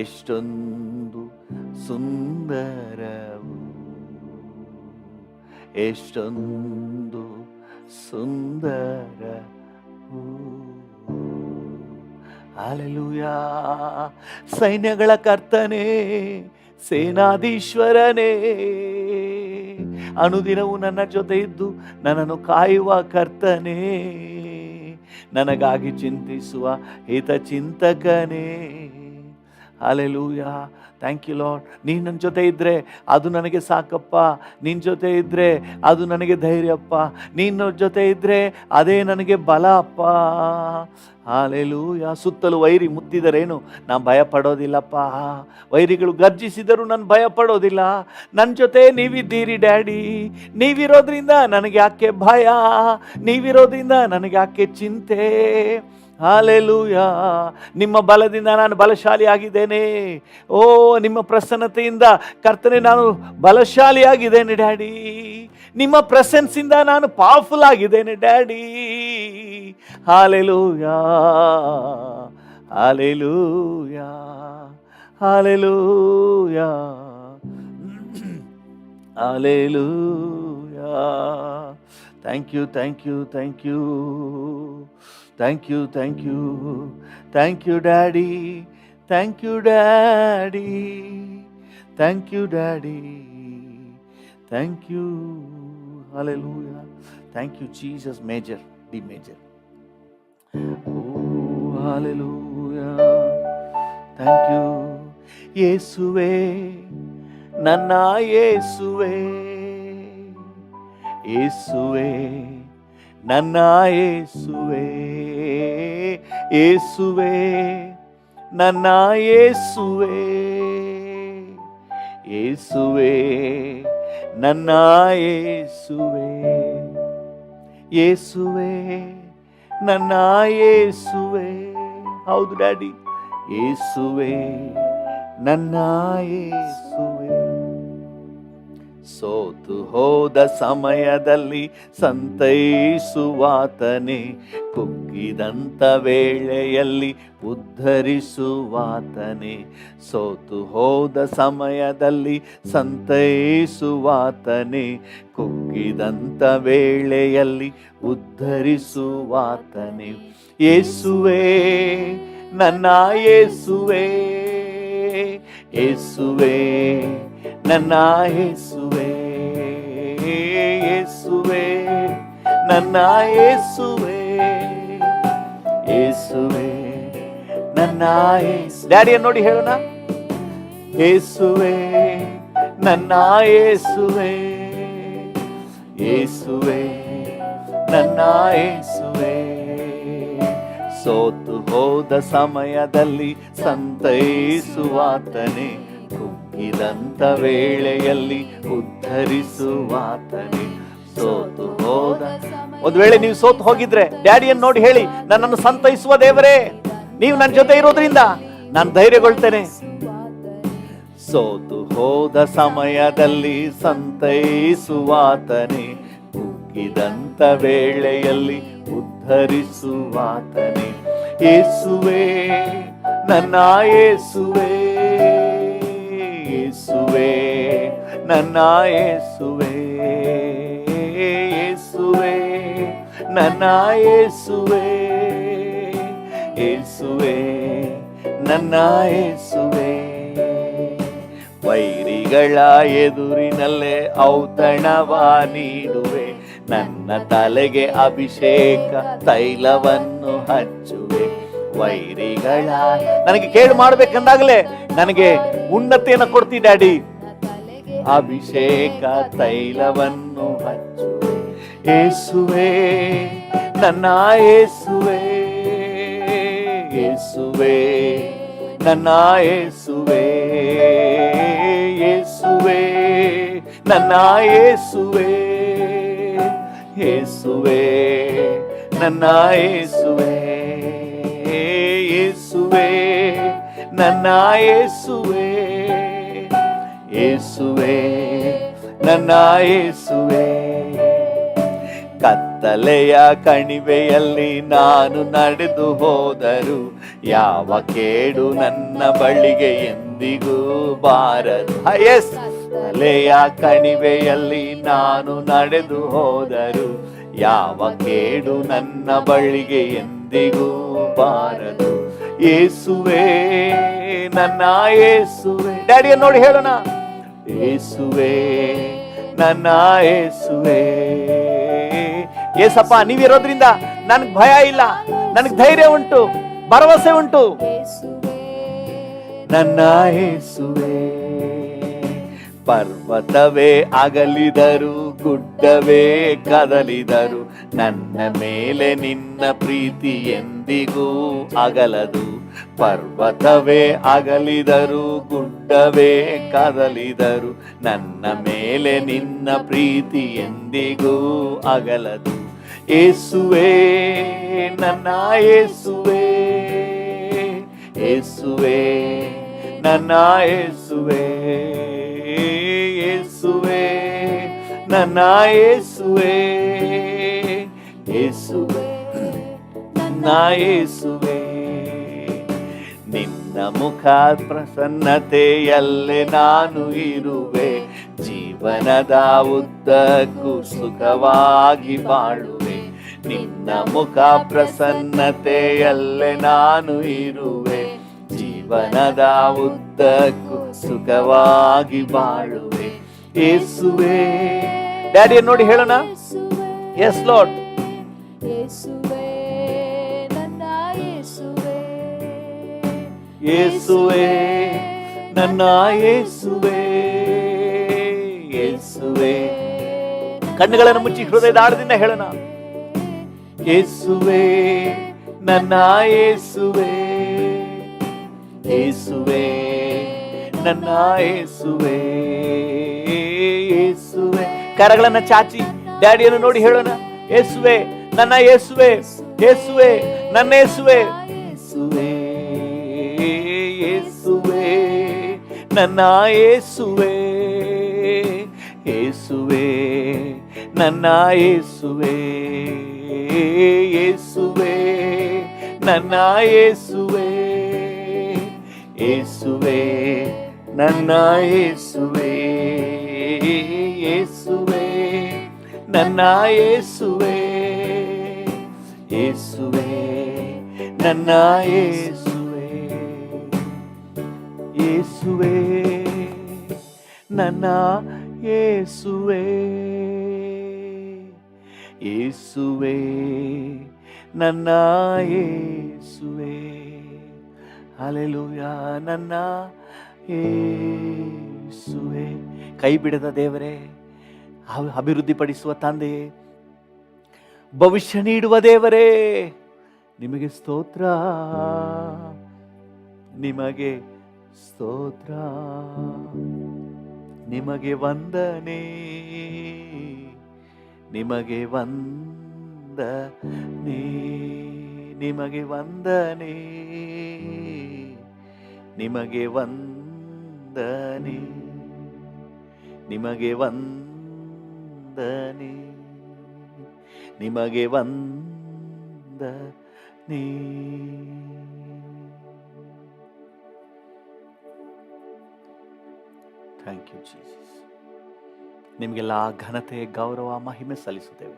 ಎಷ್ಟೊಂದು ಸುಂದರವು, ಎಷ್ಟೊಂದು ಸುಂದರವು. ಹಲ್ಲೆಲೂಯಾ. ಸೈನ್ಯಗಳ ಕರ್ತನೇ, ಸೇನಾಧೀಶ್ವರನೇ, ಅನುದಿನವೂ ನನ್ನ ಜೊತೆ ಇದ್ದು ನನ್ನನ್ನು ಕಾಯುವ ಕರ್ತನೇ, ನನಗಾಗಿ ಚಿಂತಿಸುವ ಹಿತಚಿಂತಕನೇ. ಹಲ್ಲೆಲೂಯಾ. Thank you Lord. ನೀನು ನನ್ನ ಜೊತೆ ಇದ್ದರೆ ಅದು ನನಗೆ ಸಾಕಪ್ಪ. ನಿನ್ನ ಜೊತೆ ಇದ್ದರೆ ಅದು ನನಗೆ ಧೈರ್ಯಪ್ಪ. ನಿನ್ನ ಜೊತೆ ಇದ್ದರೆ ಅದೇ ನನಗೆ ಬಲ ಅಪ್ಪ. ಹಲ್ಲೆಲೂಯಾ. ಸುತ್ತಲೂ ವೈರಿ ಮುತ್ತಿದರೇನು, ನಾನು ಭಯ ಪಡೋದಿಲ್ಲಪ್ಪ. ವೈರಿಗಳು ಗರ್ಜಿಸಿದರೂ ನಾನು ಭಯ ಪಡೋದಿಲ್ಲ. ನನ್ನ ಜೊತೆ ನೀವಿದ್ದೀರಿ ಡ್ಯಾಡಿ. ನೀವಿರೋದ್ರಿಂದ ನನಗೆ ಯಾಕೆ ಭಯ, ನೀವಿರೋದ್ರಿಂದ ನನಗೆ ಯಾಕೆ ಚಿಂತೆ. ಹಲ್ಲೆಲೂಯಾ. ನಿಮ್ಮ ಬಲದಿಂದ ನಾನು ಬಲಶಾಲಿ ಆಗಿದ್ದೇನೆ. ಓ, ನಿಮ್ಮ ಪ್ರಸನ್ನತೆಯಿಂದ ಕರ್ತನೆ ನಾನು ಬಲಶಾಲಿಯಾಗಿದ್ದೇನೆ ಡ್ಯಾಡಿ. ನಿಮ್ಮ ಪ್ರೆಸೆನ್ಸಿಂದ ನಾನು ಪವರ್ಫುಲ್ ಆಗಿದ್ದೇನೆ daddy. Hallelujah, hallelujah, hallelujah, hallelujah. Thank you, thank you, thank you, thank you, thank you, thank you daddy, thank you daddy, thank you daddy, thank you. Hallelujah. Thank you Jesus. Major, D major. Oh hallelujah. Thank you ಯೇಸುವೇ, ನನ್ನ ಯೇಸುವೇ, ಯೇಸುವೇ, ನನ್ನ ಯೇಸುವೇ, ಯೇಸುವೇ, ನನ್ನ ಯೇಸುವೇ, ಯೇಸುವೇ, ನನ್ನ ಯೇಸುವೇ, ಯೇಸುವೇ, ನನ್ನ ಯೇಸುವೇ. ಹೌದು ಡ್ಯಾಡಿ. ಯೇಸುವೇ, ನನ್ನ ಯೇಸುವೇ. ಸೋತು ಹೋದ ಸಮಯದಲ್ಲಿ ಸಂತೈಸುವಾತನೇ, ಕುಗ್ಗಿದಂಥ ವೇಳೆಯಲ್ಲಿ ಉದ್ಧರಿಸುವಾತನೇ. ಸೋತು ಹೋದ ಸಮಯದಲ್ಲಿ ಸಂತೈಸುವಾತನೇ, ಕುಗ್ಗಿದಂಥ ವೇಳೆಯಲ್ಲಿ ಉದ್ಧರಿಸುವಾತನೇ. ಯೇಸುವೇ, ನನ್ನ ಯೇಸುವೇ, ಯೇಸುವೇ, ನನ್ನ ಯೇಸುವೇ, ಯೇಸುವೇ, ನನ್ನ ಯೇಸುವೇ, ಯೇಸುವೇ, ನನ್ನ ಯೇಸು. ಡ್ಯಾಡಿಯನ್ನು ನೋಡಿ ಹೇಳೋಣ. ಯೇಸುವೇ, ನನ್ನ ಯೇಸುವೇ, ಯೇಸುವೇ, ನನ್ನ ಯೇಸುವೇ. ಸೋತು ಹೋದ ಸಮಯದಲ್ಲಿ ಸಂತೈಸುವಾತನೇ, ಕುಗ್ಗಿದಂಥ ವೇಳೆಯಲ್ಲಿ ಉದ್ಧರಿಸುವಾತನೇ. ಸೋತು ಹೋದ. ಒಂದು ವೇಳೆ ನೀವು ಸೋತು ಹೋಗಿದ್ರೆ ಡ್ಯಾಡಿಯನ್ನು ನೋಡಿ ಹೇಳಿ, ನನ್ನನ್ನು ಸಂತೈಸುವ ದೇವರೇ, ನೀವು ನನ್ನ ಜೊತೆ ಇರೋದ್ರಿಂದ ನಾನು ಧೈರ್ಯಗೊಳ್ತೇನೆ. ಸೋತು ಹೋದ ಸಮಯದಲ್ಲಿ ಸಂತೈಸುವಾತನೇ, ಕುಗ್ಗಿದಂಥ ವೇಳೆಯಲ್ಲಿ ಉದ್ಧರಿಸುವಾತನೇ. ಯೇಸುವೇ, ನನ್ನ ಯೇಸುವೇ, ಯೇಸುವೇ, ನನ್ನ ಯೇಸುವೇ, ಯೇಸುವೇ, ನನ್ನ ಯೇಸುವೇ, ಯೇಸುವೇ, ನನ್ನ ಯೇಸುವೇ. ವೈರಿಗಳ ಎದುರಿನಲ್ಲೇ ಔತಣವ ನೀಡುವೆ, ನನ್ನ ತಲೆಗೆ ಅಭಿಷೇಕ ತೈಲವನ್ನು ಹಚ್ಚುವೆ. ವೈರಿಗಳ ನನಗೆ ಕೇಡು ಮಾಡಬೇಕಂದಾಗಲೇ ನನಗೆ ಉನ್ನತಿಯನ್ನು ಕೊಡ್ತಿ ಡ್ಯಾಡಿ. ಅಭಿಷೇಕ ತೈಲವನ್ನು ಹಚ್ಚುವೆ. ಯೇಸುವೇ, ನನ್ನ ಯೇಸುವೇ, ಯೇಸುವೇ, ನನ್ನ ಯೇಸುವೇ, ಯೇಸುವೇ, ನನ್ನ ಯೇಸುವೇ, ಯೇಸುವೇ, ನನ್ನ ಯೇಸುವೇ, ಯೇಸುವೇ, ನನ್ನ ಯೇಸುವೇ, ಯೇಸುವೇ, ನನ್ನ ಯೇಸುವೇ. ಕತ್ತಲೆಯ ಕಣಿವೆಯಲ್ಲಿ ನಾನು ನಡೆದು ಹೋದರು, ಯಾವ ಕೇಡು ನನ್ನ ಬಳಿಗೆ ಎಂದಿಗೂ ಬಾರದು. ಕತ್ತಲೆಯ ಕಣಿವೆಯಲ್ಲಿ ನಾನು ನಡೆದು ಹೋದರು, ಯಾವ ಕೇಡು ನನ್ನ ಬಳಿಗೆ ಎಂದಿಗೂ ಬಾರದು. ಯೇಸುವೇ, ನನ್ನ ಯೇಸುವೇ. ಡ್ಯಾಡಿಯನ್ನು ನೋಡಿ ಹೇಳೋಣ. ಯೇಸುವೇ, ನನ್ನ ಯೇಸುವೇ. ಏಸಪ್ಪ, ನೀವಿರೋದ್ರಿಂದ ನನಗೆ ಭಯ ಇಲ್ಲ, ನನಗೆ ಧೈರ್ಯ ಉಂಟು, ಭರವಸೆ ಉಂಟು. ನನ್ನ ಯೇಸುವೇ. ಪರ್ವತವೇ ಅಗಲಿದರು, ಗುಡ್ಡವೇ ಕದಲಿದರು, ನನ್ನ ಮೇಲೆ ನಿನ್ನ ಪ್ರೀತಿ ಎಂದಿಗೂ ಅಗಲದು. ಪರ್ವತವೇ ಅಗಲಿದರು, ಗುಡ್ಡವೇ ಕದಲಿದರು, ನನ್ನ ಮೇಲೆ ನಿನ್ನ ಪ್ರೀತಿ ಎಂದಿಗೂ ಅಗಲದು. ಯೇಸುವೇ, ನನ್ನ ಯೇಸುವೇ, ಯೇಸುವೇ, ನನ್ನ ಯೇಸುವೇ, ಯೇಸುವೇ, ನನ್ನ ಯೇಸುವೇ, ಯೇಸುವೇ, ನನ್ನ ಯೇಸುವೇ. ನಿನ್ನ ಮುಖ ಪ್ರಸನ್ನತೆಯಲ್ಲೇ ನಾನು ಇರುವೆ, ಜೀವನದ ಉದ್ದಕ್ಕೂ ಸುಖವಾಗಿ ಬಾಳುವೆ. ನಿನ್ನ ಮುಖ ಪ್ರಸನ್ನತೆಯಲ್ಲೇ ನಾನು ಇರುವೆ, ಜೀವನದ ಉದ್ದಕ್ಕೂ ಸುಖವಾಗಿ ಬಾಳುವೆ. ಯೇಸುವೇ. ಡ್ಯಾಡಿಯನ್ನು ನೋಡಿ ಹೇಳೋಣ, ಎಸ್ ಲಾರ್ಡ್. ಯೇಸುವೇ, ನನ್ನ ಯೇಸುವೇ, ಯೇಸುವೇ, ನನ್ನ ಯೇಸುವೇ, ಯೇಸುವೇ. ಕಣ್ಣುಗಳನ್ನು ಮುಚ್ಚಿ ಹೃದಯದ ಆಳದಿಂದ ಹೇಳೋಣ, ಯೇಸುವೇ, ನನ್ನ ಯೇಸುವೇ, ಯೇಸುವೇ, ನನ್ನ ಯೇಸುವೇ, ಯೇಸುವೇ. ಕರಗಳನ್ನು ಚಾಚಿ ಡ್ಯಾಡಿಯನ್ನು ನೋಡಿ ಹೇಳೋಣ, ಯೇಸುವೇ, ನನ್ನ ಯೇಸುವೇ, ಯೇಸುವೇ, ನನ್ನ ಯೇಸುವೇ, ಯೇಸುವೇ, ಯೇಸುವೇ, ನನ್ನ ಯೇಸುವೇ, ಯೇಸುವೇ, ನನ್ನ ಯೇಸುವೇ, ಯೇಸುವೇ, ನನ್ನ ಯೇಸುವೇ, ಯೇಸುವೇ, ನನ್ನ ಯೇಸುವೇ, ಯೇಸುವೇ, ನನ್ನ ಯೇಸುವೇ, ಯೇಸುವೇ, ನನ್ನ ಯೇಸುವೇ, ಯೇಸುವೇ, ನನ್ನ ಯೇಸುವೇ, ಯೇಸುವೇ, ನನ್ನ ಯೇಸುವೇ. ಹಲ್ಲೆಲೂಯಾ, ನನ್ನ ಯೇಸುವೇ. ಕೈ ಬಿಡದ ದೇವರೇ, ಅಭಿವೃದ್ಧಿಪಡಿಸುವ ತಂದೆಯೇ, ಭವಿಷ್ಯ ನೀಡುವ ದೇವರೇ, ನಿಮಗೆ ಸ್ತೋತ್ರ, ನಿಮಗೆ ಸ್ತೋತ್ರ, ನಿಮಗೆ ವಂದನೆ, ನಿಮಗೆ ವಂದನೆ, ನಿಮಗೆ ವಂದನೆ, ನಿಮಗೆ ವಂದನೆ, ನಿಮಗೆ ವಂದನೆ, ನಿಮಗೆ ವಂದನೆ. Thank you Jesus. ನಿಮಗೆಲ್ಲ ಘನತೆ, ಗೌರವ, ಮಹಿಮೆ ಸಲ್ಲಿಸುತ್ತೇವೆ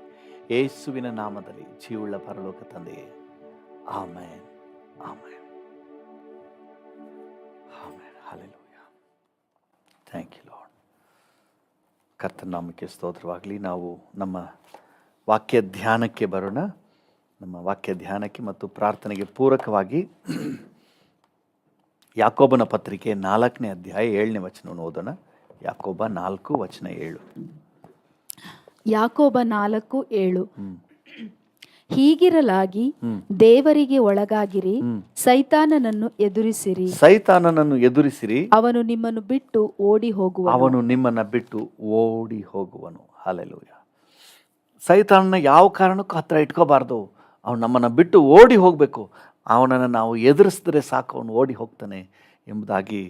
ಯೇಸುವಿನ ನಾಮದಲ್ಲಿ, ಜೀವುಳ್ಳ ಪರಲೋಕ ತಂದೆಯೇ. Amen, amen, amen. Hallelujah. Thank you Lord. ಕರ್ತನ ನಾಮಕ್ಕೆ ಸ್ತೋತ್ರವಾಗಲಿ. ನಾವು ನಮ್ಮ ವಾಕ್ಯ ಧ್ಯಾನಕ್ಕೆ ಬರೋಣ. ನಮ್ಮ ವಾಕ್ಯ ಧ್ಯಾನಕ್ಕೆ ಮತ್ತು ಪ್ರಾರ್ಥನೆಗೆ ಪೂರಕವಾಗಿ ಯಾಕೋಬನ ಪತ್ರಿಕೆ 4ನೇ ಅಧ್ಯಾಯ 7ನೇ ವಚನವನ್ನು ಓದೋಣ. ಯಾಕೋಬ 4:7. ಯಾಕೋಬ 4:7. ಹೀಗಿರಲಾಗಿ ದೇವರಿಗೆ ಒಳಗಾಗಿರಿ, ಸೈತಾನನನ್ನು ಎದುರಿಸಿರಿ, ಸೈತಾನನನ್ನು ಎದುರಿಸಿರಿ, ಅವನು ನಿಮ್ಮನ್ನು ಬಿಟ್ಟು ಓಡಿ ಹೋಗುವನು, ಅವನು ನಿಮ್ಮನ್ನು ಬಿಟ್ಟು ಓಡಿ ಹೋಗುವನು. ಹಲ್ಲೆಲೂಯಾ. ಸೈತಾನನ ಯಾವ ಕಾರಣಕ್ಕೂ ಹತ್ರ ಇಟ್ಕೋಬಾರ್ದು. ಅವನು ನಮ್ಮನ್ನು ಬಿಟ್ಟು ಓಡಿ ಹೋಗಬೇಕು. ಅವನನ್ನು ನಾವು ಎದುರಿಸಿದ್ರೆ ಸಾಕು, ಅವನು ಓಡಿ ಹೋಗ್ತಾನೆ ಎಂಬುದಾಗಿ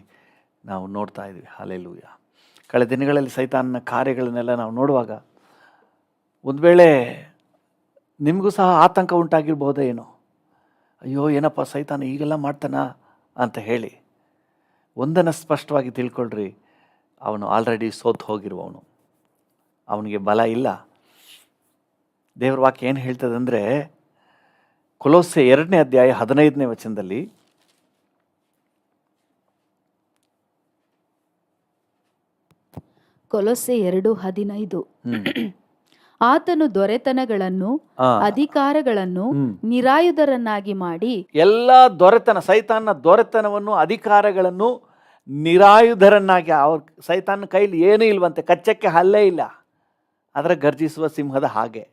ನಾವು ನೋಡ್ತಾ ಇದ್ವಿ. ಹಲ್ಲೆಲೂಯಾ. ಕಳೆದ ದಿನಗಳಲ್ಲಿ ಸೈತಾನನ ಕಾರ್ಯಗಳನ್ನೆಲ್ಲ ನಾವು ನೋಡುವಾಗ ಒಂದು ವೇಳೆ ನಿಮಗೂ ಸಹ ಆತಂಕ ಉಂಟಾಗಿರ್ಬೋದೇ ಏನೋ. ಅಯ್ಯೋ ಏನಪ್ಪ ಸೈತಾನ ಈಗೆಲ್ಲ ಮಾಡ್ತಾನ ಅಂತ ಹೇಳಿ. ಒಂದನ್ನು ಸ್ಪಷ್ಟವಾಗಿ ತಿಳ್ಕೊಳ್ರಿ, ಅವನು ಆಲ್ರೆಡಿ ಸೋತು ಹೋಗಿರುವವನು, ಅವನಿಗೆ ಬಲ ಇಲ್ಲ. ದೇವರ ವಾಕ್ಯ ಏನು ಹೇಳ್ತದೆ ಅಂದರೆ, ಕೊಲೋಸೆ 2ನೇ ಅಧ್ಯಾಯ 15ನೇ ವಚನದಲ್ಲಿ, ಕೊಲೊಸ್ಸೆ 2:15. ಆತನು ದೊರೆತನಗಳನ್ನು ಆ, ಅಧಿಕಾರಗಳನ್ನು ಹ್ಮ್. ನಿರಾಯುಧರನ್ನಾಗಿ ಮಾಡಿ ಎಲ್ಲ ದೊರೆತನ, ಸೈತಾನ್ನ ದೊರೆತನವನ್ನು, ಅಧಿಕಾರಗಳನ್ನು ನಿರಾಯುಧರನ್ನಾಗಿ, ಅವ್ರ ಸೈತಾನ ಕೈಲಿ ಏನೂ ಇಲ್ವಂತೆ, ಕಚ್ಚಕ್ಕೆ ಹಲ್ಲೇ ಇಲ್ಲ, ಅದರ ಗರ್ಜಿಸುವ ಸಿಂಹದ ಹಾಗೆ,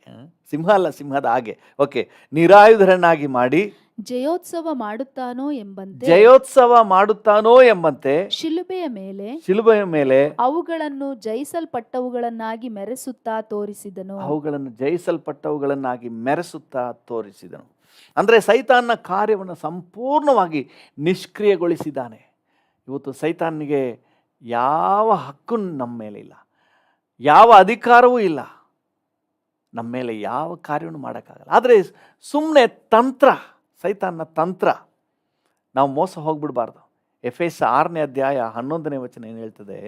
ಸಿಂಹ ಅಲ್ಲ ಸಿಂಹದ ಹಾಗೆ, ಓಕೆ, ನಿರಾಯುಧರನ್ನಾಗಿ ಮಾಡಿ ಜಯೋತ್ಸವ ಮಾಡುತ್ತಾನೋ ಎಂಬಂತೆ ಜಯೋತ್ಸವ ಮಾಡುತ್ತಾನೋ ಎಂಬಂತೆ ಶಿಲುಬೆಯ ಮೇಲೆ ಶಿಲುಬೆಯ ಮೇಲೆ ಅವುಗಳನ್ನು ಜಯಿಸಲ್ಪಟ್ಟವುಗಳನ್ನಾಗಿ ಮೆರೆಸುತ್ತಾ ತೋರಿಸಿದನು. ಅವುಗಳನ್ನು ಜಯಿಸಲ್ಪಟ್ಟವುಗಳನ್ನಾಗಿ ಮೆರೆಸುತ್ತಾ ತೋರಿಸಿದನು. ಅಂದರೆ ಸೈತಾನ್ನ ಕಾರ್ಯವನ್ನು ಸಂಪೂರ್ಣವಾಗಿ ನಿಷ್ಕ್ರಿಯಗೊಳಿಸಿದ್ದಾನೆ. ಇವತ್ತು ಸೈತಾನಿಗೆ ಯಾವ ಹಕ್ಕು ನಮ್ಮ ಮೇಲೆ ಇಲ್ಲ, ಯಾವ ಅಧಿಕಾರವೂ ಇಲ್ಲ, ನಮ್ಮ ಮೇಲೆ ಯಾವ ಕಾರ್ಯವನ್ನು ಮಾಡೋಕ್ಕಾಗಲ್ಲ. ಆದರೆ ಸುಮ್ಮನೆ ತಂತ್ರ, ಸೈತಾನ್ನ ತಂತ್ರ, ನಾವು ಮೋಸ ಹೋಗ್ಬಿಡ್ಬಾರ್ದು. ಎಫೆಸ 6ನೇ ಅಧ್ಯಾಯ 11ನೇ ವಚನ ಏನು ಹೇಳ್ತದೆ?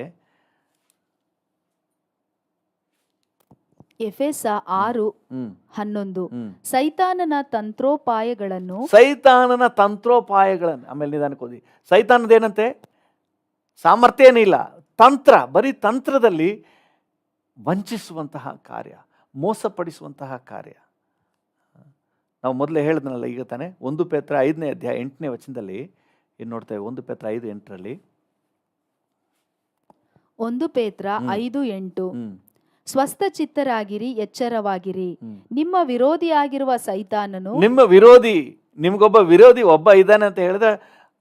ಎಫೆಸ 6:11 ಹ್ಮ್. ಸೈತಾನನ ತಂತ್ರೋಪಾಯಗಳನ್ನು ಸೈತಾನನ ತಂತ್ರೋಪಾಯಗಳನ್ನು, ಆಮೇಲೆ ನಿಧಾನಕ್ಕೆ ಓದಿ. ಸೈತಾನದೇನಂತೆ? ಸಾಮರ್ಥ್ಯ ಏನಿಲ್ಲ, ತಂತ್ರ, ಬರೀ ತಂತ್ರದಲ್ಲಿ ವಂಚಿಸುವಂತಹ ಕಾರ್ಯ, ಮೋಸಪಡಿಸುವಂತಹ ಕಾರ್ಯ. ನಾವು ಮೊದಲೇ ಹೇಳಿದ್ನಲ್ಲ ಈಗ ತಾನೆ, 1 ಪೇತ್ರ 5ನೇ ಅಧ್ಯಾಯ 8ನೇ ವಚನದಲ್ಲಿ ಏನು ನೋಡ್ತೇವೆ? 1 ಪೇತ್ರ 5:8 1 ಪೇತ್ರ 5:8 ಸ್ವಸ್ಥ ಚಿತ್ತರಾಗಿರಿ, ಎಚ್ಚರವಾಗಿರಿ. ನಿಮ್ಮ ವಿರೋಧಿಯಾಗಿರುವ ಸೈತಾನನು, ನಿಮ್ಮ ವಿರೋಧಿ, ನಿಮ್ಗೊಬ್ಬ ವಿರೋಧಿ ಒಬ್ಬ ಇದ್ದಾನೆ ಅಂತ ಹೇಳಿದ್ರೆ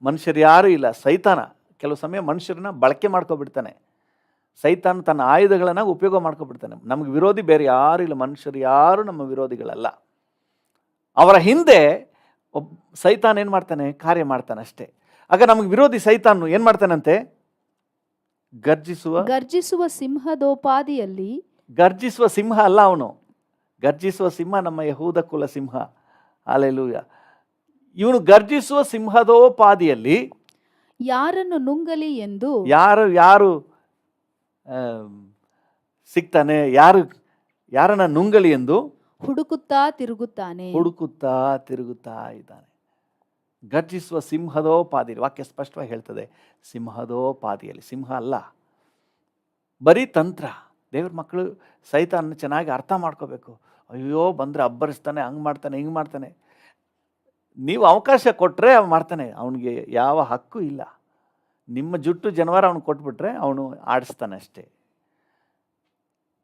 ಮನುಷ್ಯರು ಯಾರೂ ಇಲ್ಲ, ಸೈತಾನ. ಕೆಲವು ಸಮಯ ಮನುಷ್ಯರನ್ನ ಬಳಕೆ ಮಾಡ್ಕೊಬಿಡ್ತಾನೆ, ಸೈತಾನ ತನ್ನ ಆಯುಧಗಳನ್ನು ಉಪಯೋಗ ಮಾಡ್ಕೊಬಿಡ್ತಾನೆ. ನಮ್ಗೆ ವಿರೋಧಿ ಬೇರೆ ಯಾರು ಇಲ್ಲ, ಮನುಷ್ಯರು ಯಾರು ನಮ್ಮ ವಿರೋಧಿಗಳಲ್ಲ. ಅವರ ಹಿಂದೆ ಸೈತಾನ್ ಏನು ಮಾಡ್ತಾನೆ? ಕಾರ್ಯ ಮಾಡ್ತಾನೆ ಅಷ್ಟೇ. ಆಗ ನಮ್ಗೆ ವಿರೋಧಿ ಸೈತಾನು ಏನು ಮಾಡ್ತಾನಂತೆ? ಗರ್ಜಿಸುವ ಸಿಂಹದೋಪಾದಿಯಲ್ಲಿ, ಗರ್ಜಿಸುವ ಸಿಂಹ ಅಲ್ಲ ಅವನು, ಗರ್ಜಿಸುವ ಸಿಂಹ ನಮ್ಮ ಯಹೂದ ಕುಲ ಸಿಂಹ. ಹಲ್ಲೆಲೂಯಾ. ಇವನು ಗರ್ಜಿಸುವ ಸಿಂಹದೋಪಾದಿಯಲ್ಲಿ ಯಾರನ್ನು ನುಂಗಲಿ ಎಂದು, ಯಾರು ಸಿಗ್ತಾನೆ, ಯಾರನ್ನ ನುಂಗಲಿ ಎಂದು ಹುಡುಕುತ್ತಾ ತಿರುಗುತ್ತಾ ಇದ್ದಾನೆ. ಗರ್ಜಿಸುವ ಸಿಂಹದೋಪಾದಿಯಲ್ಲಿ, ವಾಕ್ಯ ಸ್ಪಷ್ಟವಾಗಿ ಹೇಳ್ತದೆ, ಸಿಂಹದೋಪಾದಿಯಲ್ಲಿ. ಸಿಂಹ ಅಲ್ಲ, ಬರೀ ತಂತ್ರ. ದೇವ್ರ ಮಕ್ಕಳು ಸೈತಾನ ಚೆನ್ನಾಗಿ ಅರ್ಥ ಮಾಡ್ಕೋಬೇಕು. ಅಯ್ಯೋ ಬಂದರೆ ಅಬ್ಬರಿಸ್ತಾನೆ, ಹಂಗೆ ಮಾಡ್ತಾನೆ, ಹಿಂಗೆ ಮಾಡ್ತಾನೆ. ನೀವು ಅವಕಾಶ ಕೊಟ್ಟರೆ ಅವ ಮಾಡ್ತಾನೆ, ಅವನಿಗೆ ಯಾವ ಹಕ್ಕು ಇಲ್ಲ. ನಿಮ್ಮ ಜುಟ್ಟು ಜನವಾರ ಅವನು ಕೊಟ್ಬಿಟ್ರೆ ಅವನು ಆಡಿಸ್ತಾನೆ ಅಷ್ಟೇ,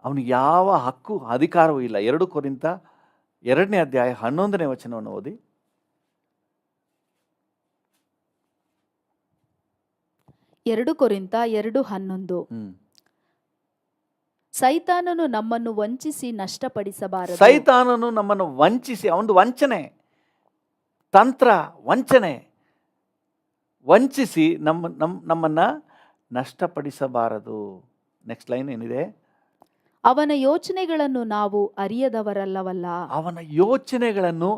ಅವನಿಗೆ ಯಾವ ಹಕ್ಕು ಅಧಿಕಾರವೂ ಇಲ್ಲ. 2 ಕೊರಿಂಥ 2ನೇ ಅಧ್ಯಾಯ 11ನೇ ವಚನವನ್ನು ಓದಿ. 2 ಕೊರಿಂಥ 2:11 ಸೈತಾನನು ನಮ್ಮನ್ನು ವಂಚಿಸಿ ನಷ್ಟಪಡಿಸಬಾರದು. ಸೈತಾನನು ನಮ್ಮನ್ನು ವಂಚಿಸಿ, ಅವನದು ವಂಚನೆ, ತಂತ್ರ, ವಂಚಿಸಿ ನಮ್ಮನ್ನು ನಷ್ಟಪಡಿಸಬಾರದು. ನೆಕ್ಸ್ಟ್ ಲೈನ್ ಏನಿದೆ? ಅವನ ಯೋಚನೆಗಳನ್ನು ನಾವು ಅರಿಯದವರಲ್ಲವಲ್ಲ. ಅವನ ಯೋಚನೆಗಳನ್ನು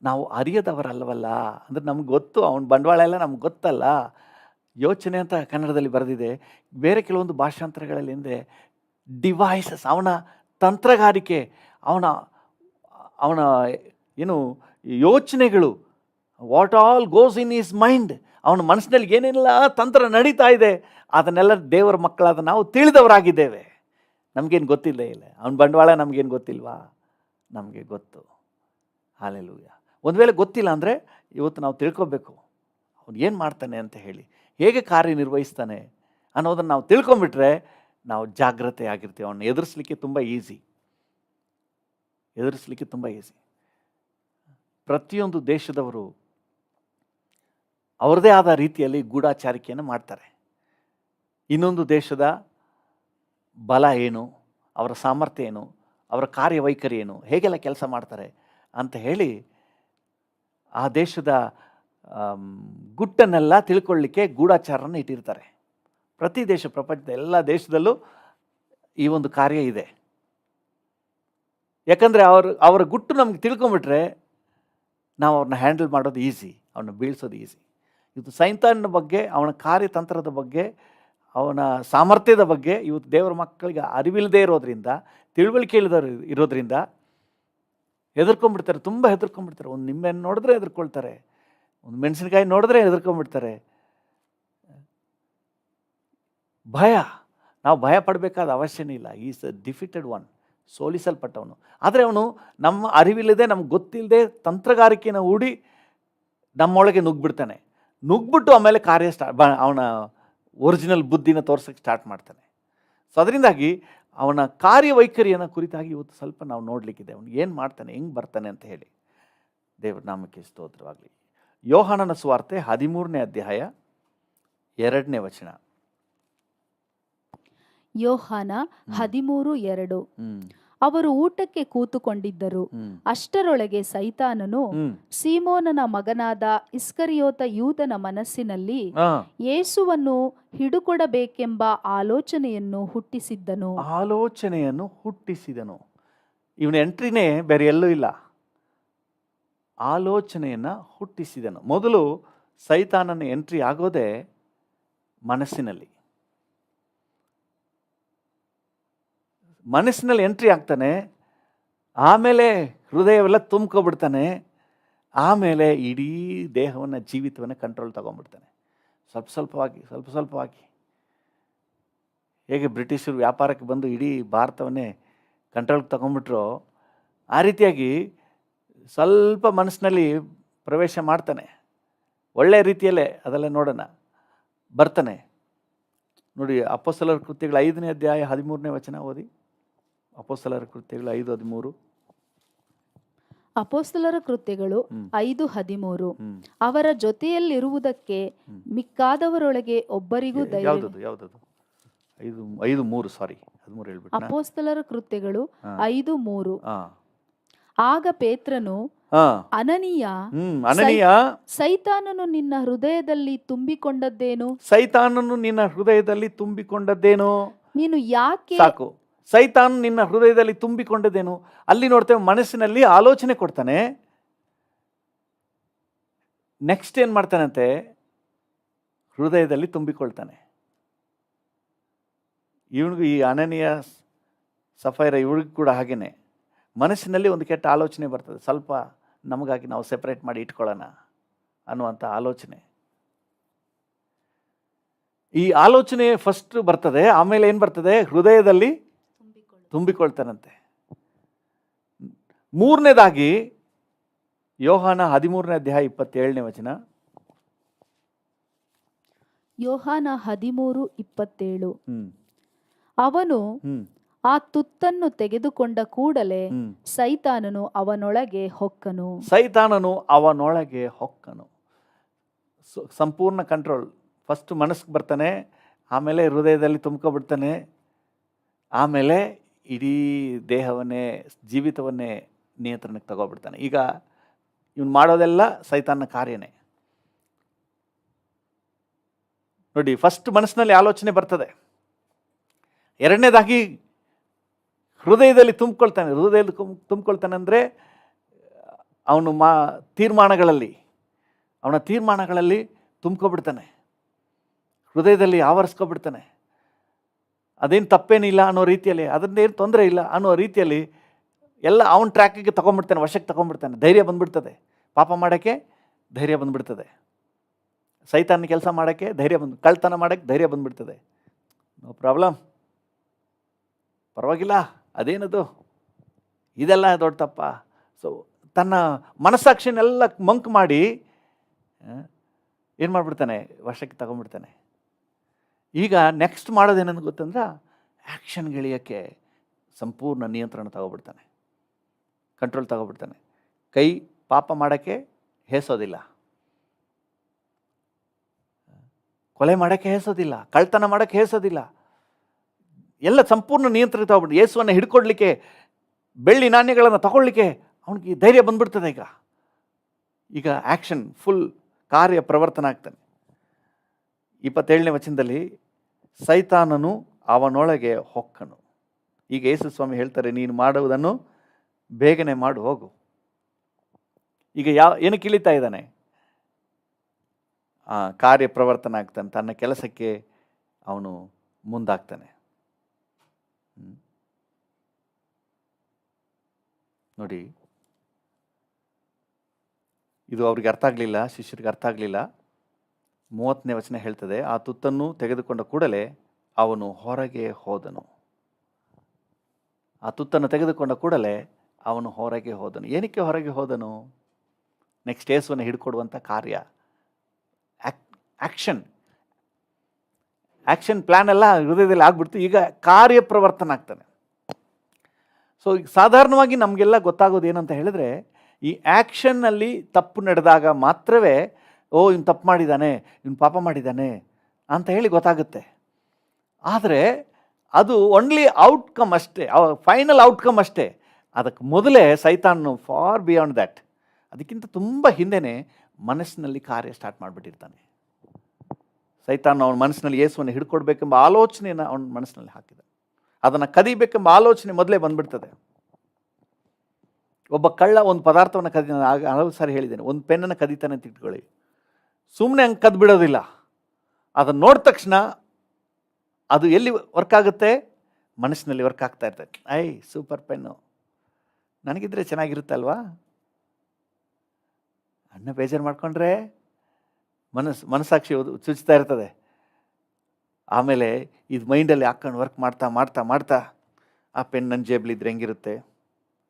ನಾವು ಅರಿಯದವರಲ್ಲವಲ್ಲ. ಅಂದರೆ ನಮ್ಗೆ ಗೊತ್ತು, ಅವನ ಬಂಡವಾಳ ಎಲ್ಲ ನಮ್ಗೆ ಗೊತ್ತಲ್ಲ. ಯೋಚನೆ ಅಂತ ಕನ್ನಡದಲ್ಲಿ ಬರೆದಿದೆ, ಬೇರೆ ಕೆಲವೊಂದು ಭಾಷಾಂತರಗಳಲ್ಲಿ ಹಿಂದೆ ಡಿವೈಸಸ್, ಅವನ ತಂತ್ರಗಾರಿಕೆ, ಅವನ ಏನು ಯೋಚನೆಗಳು, what all goes in is mind, ಅವನ ಮನಸ್ಸಿನಲ್ಲಿ ಏನೆಲ್ಲ ತಂತ್ರ ನಡೀತಾ ಇದೆ, ಅದನ್ನೆಲ್ಲ ದೇವರ ಮಕ್ಕಳಾದ ನಾವು ತಿಳಿದವರಾಗಿದ್ದೇವೆ. ನಮಗೇನು ಗೊತ್ತಿಲ್ಲ ಇಲ್ಲ, ಅವನ ಬಂಡವಾಳ ನಮಗೇನು ಗೊತ್ತಿಲ್ವಾ? ನಮಗೆ ಗೊತ್ತು. ಹಲ್ಲೆಲೂಯಾ. ಒಂದು ವೇಳೆ ಗೊತ್ತಿಲ್ಲ ಅಂದರೆ ಇವತ್ತು ನಾವು ತಿಳ್ಕೊಬೇಕು, ಅವನು ಏನು ಮಾಡ್ತಾನೆ ಅಂತ ಹೇಳಿ, ಹೇಗೆ ಕಾರ್ಯನಿರ್ವಹಿಸ್ತಾನೆ ಅನ್ನೋದನ್ನು ನಾವು ತಿಳ್ಕೊಂಬಿಟ್ರೆ ನಾವು ಜಾಗ್ರತೆ ಆಗಿರ್ತೀವಿ. ಅವನ್ನ ಎದುರಿಸಲಿಕ್ಕೆ ತುಂಬ ಈಸಿ. ಪ್ರತಿಯೊಂದು ದೇಶದವರು ಅವರದೇ ಆದ ರೀತಿಯಲ್ಲಿ ಗೂಢಾಚಾರಿಕೆಯನ್ನು ಮಾಡ್ತಾರೆ. ಇನ್ನೊಂದು ದೇಶದ ಬಲ ಏನು, ಅವರ ಸಾಮರ್ಥ್ಯ ಏನು, ಅವರ ಕಾರ್ಯವೈಖರಿ ಏನು, ಹೇಗೆಲ್ಲ ಕೆಲಸ ಮಾಡ್ತಾರೆ ಅಂತ ಹೇಳಿ ಆ ದೇಶದ ಗುಟ್ಟನ್ನೆಲ್ಲ ತಿಳ್ಕೊಳ್ಳಿಕ್ಕೆ ಗೂಢಾಚಾರನ ಇಟ್ಟಿರ್ತಾರೆ. ಪ್ರತಿ ದೇಶ, ಪ್ರಪಂಚದ ಎಲ್ಲ ದೇಶದಲ್ಲೂ ಈ ಒಂದು ಕಾರ್ಯ ಇದೆ. ಯಾಕಂದರೆ ಅವರ ಗುಟ್ಟು ನಮ್ಗೆ ತಿಳ್ಕೊಂಬಿಟ್ರೆ ನಾವು ಅವ್ರನ್ನ ಹ್ಯಾಂಡಲ್ ಮಾಡೋದು ಈಸಿ, ಅವ್ರನ್ನ ಬೀಳ್ಸೋದು ಈಸಿ. ಇವತ್ತು ಸೈತಾನನ ಬಗ್ಗೆ, ಅವನ ಕಾರ್ಯತಂತ್ರದ ಬಗ್ಗೆ, ಅವನ ಸಾಮರ್ಥ್ಯದ ಬಗ್ಗೆ ಇವತ್ತು ದೇವರ ಮಕ್ಕಳಿಗೆ ಅರಿವಿಲ್ಲದೆ ಇರೋದ್ರಿಂದ, ತಿಳುವಳಿಕೆ ಇರೋದ್ರಿಂದ ಹೆದರ್ಕೊಂಡ್ಬಿಡ್ತಾರೆ, ತುಂಬ ಹೆದರ್ಕೊಂಡ್ಬಿಡ್ತಾರೆ. ಒಂದು ನಿಂಬೆಹಣ್ಣು ನೋಡಿದ್ರೆ ಹೆದರ್ಕೊಳ್ತಾರೆ, ಒಂದು ಮೆಣಸಿನಕಾಯಿ ನೋಡಿದ್ರೆ ಹೆದರ್ಕೊಂಡ್ಬಿಡ್ತಾರೆ. ಭಯ, ನಾವು ಭಯ ಪಡಬೇಕಾದ ಅವಶ್ಯನೇ ಇಲ್ಲ. Is a defeated one. ಸೋಲಿಸಲ್ಪಟ್ಟವನು. ಆದರೆ ಅವನು ನಮ್ಮ ಅರಿವಿಲ್ಲದೆ, ನಮ್ಗೆ ಗೊತ್ತಿಲ್ಲದೆ ತಂತ್ರಗಾರಿಕೆಯನ್ನು ಹೂಡಿ ನಮ್ಮೊಳಗೆ ನುಗ್ಗಿಬಿಡ್ತಾನೆ. ನುಗ್ಬಿಟ್ಟು ಆಮೇಲೆ ಕಾರ್ಯ ಅವನ ಒರಿಜಿನಲ್ ಬುದ್ಧಿನ ತೋರ್ಸೋಕ್ಕೆ ಸ್ಟಾರ್ಟ್ ಮಾಡ್ತಾನೆ. ಸೊ ಅದರಿಂದಾಗಿ ಅವನ ಕಾರ್ಯವೈಖರಿಯನ್ನು ಕುರಿತಾಗಿ ಇವತ್ತು ಸ್ವಲ್ಪ ನಾವು ನೋಡಲಿಕ್ಕಿದೆ. ಅವನು ಏನು ಮಾಡ್ತಾನೆ, ಹೆಂಗೆ ಬರ್ತಾನೆ ಅಂತ ಹೇಳಿ. ದೇವರ ನಾಮಕ್ಕೆ ಸ್ತೋತ್ರವಾಗಲಿ. ಯೋಹಾನನ ಸುವಾರ್ತೆ 13ನೇ ಅಧ್ಯಾಯ 2ನೇ ವಚನ. ಯೋಹಾನ 13:2. ಅವರು ಊಟಕ್ಕೆ ಕೂತುಕೊಂಡಿದ್ದರು. ಅಷ್ಟರೊಳಗೆ ಸೈತಾನನು ಸೀಮೋನನ ಮಗನಾದ ಇಸ್ಕರಿಯೋತ ಯೂದನ ಮನಸ್ಸಿನಲ್ಲಿ ಯೇಸುವನ್ನು ಹಿಡುಕೊಡಬೇಕೆಂಬ ಆಲೋಚನೆಯನ್ನು ಹುಟ್ಟಿಸಿದನು. ಇವನ ಎಂಟ್ರಿನೇ ಬೇರೆ ಎಲ್ಲೂ ಇಲ್ಲ. ಆಲೋಚನೆಯನ್ನು ಹುಟ್ಟಿಸಿದನು. ಮೊದಲು ಸೈತಾನನ ಎಂಟ್ರಿ ಆಗೋದೇ ಮನಸ್ಸಿನಲ್ಲಿ ಎಂಟ್ರಿ ಆಗ್ತಾನೆ. ಆಮೇಲೆ ಹೃದಯವೆಲ್ಲ ತುಂಬ್ಕೊಬಿಡ್ತಾನೆ. ಆಮೇಲೆ ಇಡೀ ದೇಹವನ್ನು, ಜೀವಿತವನ್ನು ಕಂಟ್ರೋಲ್ ತಗೊಂಡ್ಬಿಡ್ತಾನೆ. ಸ್ವಲ್ಪ ಸ್ವಲ್ಪವಾಗಿ ಹೇಗೆ ಬ್ರಿಟಿಷರು ವ್ಯಾಪಾರಕ್ಕೆ ಬಂದು ಇಡೀ ಭಾರತವನ್ನೇ ಕಂಟ್ರೋಲ್ಗೆ ತಗೊಂಡ್ಬಿಟ್ರೋ, ಆ ರೀತಿಯಾಗಿ ಸ್ವಲ್ಪ ಮನಸ್ಸಿನಲ್ಲಿ ಪ್ರವೇಶ ಮಾಡ್ತಾನೆ. ಒಳ್ಳೆಯ ರೀತಿಯಲ್ಲೇ ಅದೆಲ್ಲ ನೋಡೋಣ ಬರ್ತಾನೆ. ನೋಡಿ, ಅಪೊಸ್ತಲರ ಕೃತ್ಯಗಳು 5ನೇ ಅಧ್ಯಾಯ 13ನೇ ವಚನ ಓದಿ. ಅಪೊಸ್ತಲರ ಕೃತ್ಯಗಳು 5:13. ಅಪೊಸ್ತಲರ ಕೃತ್ಯಗಳು 5:13. ಅವರ ಜೊತೆಯಲ್ಲಿರುವುದಕ್ಕೆ ಮಿಕ್ಕಾದವರೊಳಗೆ ಒಬ್ಬರಿಗೂ ಧೈರ್ಯ. ಯಾವ್ದದು 5:3 ಸಾರಿ 13 ಹೇಳ್ಬಿಟ್ಟು. ಅಪೊಸ್ತಲರ ಕೃತ್ಯಗಳು 5:3. ಆಗ ಪೇತ್ರನು, ಅನನೀಯ, ಸೈತಾನನು ನಿನ್ನ ಹೃದಯದಲ್ಲಿ ತುಂಬಿಕೊಂಡದ್ದೇನು? ನೀನು ಯಾಕೆ? ಸಾಕು, ಸೈತಾನ್ ನಿನ್ನ ಹೃದಯದಲ್ಲಿ ತುಂಬಿಕೊಂಡದ್ದೇನು. ಅಲ್ಲಿ ನೋಡ್ತೇವೆ, ಮನಸ್ಸಿನಲ್ಲಿ ಆಲೋಚನೆ ಕೊಡ್ತಾನೆ. ನೆಕ್ಸ್ಟ್ ಏನ್ ಮಾಡ್ತಾನಂತೆ? ಹೃದಯದಲ್ಲಿ ತುಂಬಿಕೊಳ್ತಾನೆ. ಇವನಿಗೂ, ಈ ಅನನೀಯ ಸಫೈರ ಇವ್ರಿಗೂ ಕೂಡ ಹಾಗೇನೆ ಮನಸ್ಸಿನಲ್ಲಿ ಒಂದು ಕೆಟ್ಟ ಆಲೋಚನೆ ಬರ್ತದೆ. ಸ್ವಲ್ಪ ನಮಗಾಗಿ ನಾವು ಸೆಪರೇಟ್ ಮಾಡಿ ಇಟ್ಕೊಳ್ಳೋಣ ಅನ್ನುವಂಥ ಆಲೋಚನೆ. ಈ ಆಲೋಚನೆ ಫಸ್ಟ್ ಬರ್ತದೆ, ಆಮೇಲೆ ಏನು ಬರ್ತದೆ? ಹೃದಯದಲ್ಲಿ ತುಂಬಿಕೊಳ್ತಾನಂತೆ. ಮೂರನೇದಾಗಿ ಯೋಹಾನ 13ನೇ ಅಧ್ಯಾಯ 27ನೇ ವಚನ. ಯೋಹಾನ 13:27. ಅವನು ಆ ತುತ್ತನ್ನು ತೆಗೆದುಕೊಂಡ ಕೂಡಲೇ ಸೈತಾನನು ಅವನೊಳಗೆ ಹೊಕ್ಕನು. ಸಂಪೂರ್ಣ ಕಂಟ್ರೋಲ್. ಫಸ್ಟ್ ಮನಸ್ಸಿಗೆ ಬರ್ತಾನೆ, ಆಮೇಲೆ ಹೃದಯದಲ್ಲಿ ತುಂಬ್ಕೊಬಿಡ್ತಾನೆ, ಆಮೇಲೆ ಇಡೀ ದೇಹವನ್ನೇ, ಜೀವಿತವನ್ನೇ ನಿಯಂತ್ರಣಕ್ಕೆ ತಗೋಬಿಡ್ತಾನೆ. ಈಗ ಇವನು ಮಾಡೋದೆಲ್ಲ ಸೈತಾನ ಕಾರ್ಯನೇ. ನೋಡಿ, ಫಸ್ಟ್ ಮನಸ್ಸಿನಲ್ಲಿ ಆಲೋಚನೆ ಬರ್ತದೆ. ಎರಡನೇದಾಗಿ ಹೃದಯದಲ್ಲಿ ತುಂಬಿಕೊಳ್ತಾನೆ ಅಂದರೆ ಅವನು ಅವನ ತೀರ್ಮಾನಗಳಲ್ಲಿ ತುಂಬ್ಕೊಬಿಡ್ತಾನೆ, ಹೃದಯದಲ್ಲಿ ಆವರಿಸ್ಕೊಬಿಡ್ತಾನೆ. ಅದೇನು ತಪ್ಪೇನಿಲ್ಲ ಅನ್ನೋ ರೀತಿಯಲ್ಲಿ, ಅದನ್ನೇನು ತೊಂದರೆ ಇಲ್ಲ ಅನ್ನೋ ರೀತಿಯಲ್ಲಿ ಎಲ್ಲ ಅವನ ಟ್ರ್ಯಾಕಿಗೆ ತಗೊಂಡ್ಬಿಡ್ತಾನೆ, ವಶಕ್ಕೆ ತಗೊಂಡ್ಬಿಡ್ತಾನೆ. ಧೈರ್ಯ ಬಂದ್ಬಿಡ್ತದೆ. ಪಾಪ ಮಾಡೋಕ್ಕೆ ಧೈರ್ಯ ಬಂದ್ಬಿಡ್ತದೆ. ಸೈತಾನ ಕೆಲಸ ಮಾಡೋಕ್ಕೆ ಕಳ್ತನ ಮಾಡೋಕ್ಕೆ ಧೈರ್ಯ ಬಂದ್ಬಿಡ್ತದೆ. ನೋ ಪ್ರಾಬ್ಲಮ್, ಪರವಾಗಿಲ್ಲ, ಅದೇನದು, ಇದೆಲ್ಲ ದೊಡ್ಡ ತಪ್ಪ. ಸೊ ತನ್ನ ಮನಸ್ಸಾಕ್ಷಿನೆಲ್ಲ ಮಂಕ್ ಮಾಡಿ ಏನು ಮಾಡಿಬಿಡ್ತಾನೆ? ವಶಕ್ಕೆ ತಗೊಂಡ್ಬಿಡ್ತಾನೆ. ಈಗ ನೆಕ್ಸ್ಟ್ ಮಾಡೋದೇನಂತ ಗೊತ್ತಂದ್ರೆ, ಆ್ಯಕ್ಷನ್ಗಳಿಯೋಕ್ಕೆ ಸಂಪೂರ್ಣ ನಿಯಂತ್ರಣ ತಗೊಬಿಡ್ತಾನೆ, ಕಂಟ್ರೋಲ್ ತಗೊಬಿಡ್ತಾನೆ. ಕೈ ಪಾಪ ಮಾಡೋಕ್ಕೆ ಹೇಸೋದಿಲ್ಲ, ಕೊಲೆ ಮಾಡೋಕ್ಕೆ ಹೇಸೋದಿಲ್ಲ, ಕಳ್ತನ ಮಾಡೋಕ್ಕೆ ಹೇಸೋದಿಲ್ಲ. ಎಲ್ಲ ಸಂಪೂರ್ಣ ನಿಯಂತ್ರಣ ತಗೊಬಿಟ್ಟು ಯೇಸುವನ್ನು ಹಿಡ್ಕೊಡ್ಲಿಕ್ಕೆ, ಬೆಳ್ಳಿ ನಾಣ್ಯಗಳನ್ನು ತಗೊಳ್ಳಿಕ್ಕೆ ಅವನಿಗೆ ಧೈರ್ಯ ಬಂದ್ಬಿಡ್ತದೆ. ಈಗ ಆ್ಯಕ್ಷನ್ ಫುಲ್ ಕಾರ್ಯ ಪ್ರವರ್ತನ ಆಗ್ತಾನೆ. 27ನೇ ವಚನದಲ್ಲಿ ಸೈತಾನನು ಅವನೊಳಗೆ ಹೊಕ್ಕನು. ಈಗ ಯೇಸು ಸ್ವಾಮಿ ಹೇಳ್ತಾರೆ, ನೀನು ಮಾಡುವುದನ್ನು ಬೇಗನೆ ಮಾಡು, ಹೋಗು. ಈಗ ಏನಕ್ಕೆ ಇಳಿತಾ ಇದ್ದಾನೆ? ಕಾರ್ಯ ಪ್ರವರ್ತನ ಆಗ್ತಾನೆ, ತನ್ನ ಕೆಲಸಕ್ಕೆ ಅವನು ಮುಂದಾಗ್ತಾನೆ. ನೋಡಿ, ಇದು ಅವ್ರಿಗೆ ಅರ್ಥ ಆಗಲಿಲ್ಲ, ಶಿಷ್ಯರಿಗೆ ಅರ್ಥ ಆಗಲಿಲ್ಲ. 30ನೇ ವಚನ ಹೇಳ್ತದೆ, ಆ ತುತ್ತನ್ನು ತೆಗೆದುಕೊಂಡ ಕೂಡಲೇ ಅವನು ಹೊರಗೆ ಹೋದನು. ಆ ತುತ್ತನ್ನು ತೆಗೆದುಕೊಂಡ ಕೂಡಲೇ ಅವನು ಹೊರಗೆ ಹೋದನು. ಏನಕ್ಕೆ ಹೊರಗೆ ಹೋದನು? ನೆಕ್ಸ್ಟ್ ಯೇಸುವನ್ನು ಹಿಡ್ಕೊಡುವಂಥ ಕಾರ್ಯ, ಆ್ಯಕ್ಷನ್ ಪ್ಲ್ಯಾನ್ ಎಲ್ಲ ಹೃದಯದಲ್ಲಿ ಆಗ್ಬಿಡ್ತು. ಈಗ ಕಾರ್ಯಪ್ರವರ್ತನ ಆಗ್ತಾನೆ. ಸೊ ಈಗ ಸಾಧಾರಣವಾಗಿ ನಮಗೆಲ್ಲ ಗೊತ್ತಾಗೋದು ಏನಂತ ಹೇಳಿದ್ರೆ, ಈ ಆ್ಯಕ್ಷನ್ನಲ್ಲಿ ತಪ್ಪು ನಡೆದಾಗ ಮಾತ್ರವೇ ಇವನು ತಪ್ಪು ಮಾಡಿದ್ದಾನೆ, ಇವನು ಪಾಪ ಮಾಡಿದ್ದಾನೆ ಅಂತ ಹೇಳಿ ಗೊತ್ತಾಗುತ್ತೆ. ಆದರೆ ಅದು ಓನ್ಲಿ ಔಟ್ಕಮ್ ಅಷ್ಟೇ, ಫೈನಲ್ ಔಟ್ಕಮ್ ಅಷ್ಟೇ. ಅದಕ್ಕೆ ಮೊದಲೇ ಸೈತಾನು ಫಾರ್ ಬಿಯಾಂಡ್ ದ್ಯಾಟ್, ಅದಕ್ಕಿಂತ ತುಂಬ ಹಿಂದೆನೇ ಮನಸ್ಸಿನಲ್ಲಿ ಕಾರ್ಯ ಸ್ಟಾರ್ಟ್ ಮಾಡಿಬಿಟ್ಟಿರ್ತಾನೆ. ಸೈತಾನು ಅವನ ಮನಸ್ಸಿನಲ್ಲಿ ಯೇಸುವನ್ನು ಹಿಡ್ಕೊಡ್ಬೇಕೆಂಬ ಆಲೋಚನೆಯನ್ನು ಅವನ ಮನಸ್ಸಿನಲ್ಲಿ ಹಾಕಿದ. ಅದನ್ನು ಕದಿಬೇಕೆಂಬ ಆಲೋಚನೆ ಮೊದಲೇ ಬಂದ್ಬಿಡ್ತದೆ. ಒಬ್ಬ ಕಳ್ಳ ಒಂದು ಪದಾರ್ಥವನ್ನು ಹಲವು ಸಾರಿ ಹೇಳಿದ್ದೇನೆ, ಒಂದು ಪೆನ್ನನ್ನು ಕದೀತಾನೆ ಅಂತ ಇಟ್ಕೊಳ್ಳಿ, ಸುಮ್ಮನೆ ಹಂಗೆ ಕದ್ದು ಬಿಡೋದಿಲ್ಲ. ಅದನ್ನು ನೋಡಿದ ತಕ್ಷಣ ಅದು ಎಲ್ಲಿ ವರ್ಕ್ ಆಗುತ್ತೆ? ಮನಸ್ಸಿನಲ್ಲಿ ವರ್ಕ್ ಆಗ್ತಾ ಇರ್ತದೆ. ಸೂಪರ್ ಪೆನ್ನು, ನನಗಿದ್ರೆ ಚೆನ್ನಾಗಿರುತ್ತೆ ಅಲ್ವಾ? ಅಣ್ಣ ಬೇಜಾರು ಮಾಡ್ಕೊಂಡ್ರೆ ಮನಸ್ಸಾಕ್ಷಿ ಚುಚ್ತಾ ಇರ್ತದೆ. ಆಮೇಲೆ ಇದು ಮೈಂಡಲ್ಲಿ ಹಾಕೊಂಡು ವರ್ಕ್ ಮಾಡ್ತಾ ಮಾಡ್ತಾ ಮಾಡ್ತಾ ಆ ಪೆನ್ ನನ್ನ ಜೇಬ್ಲಿದ್ರೆ ಹೆಂಗಿರುತ್ತೆ,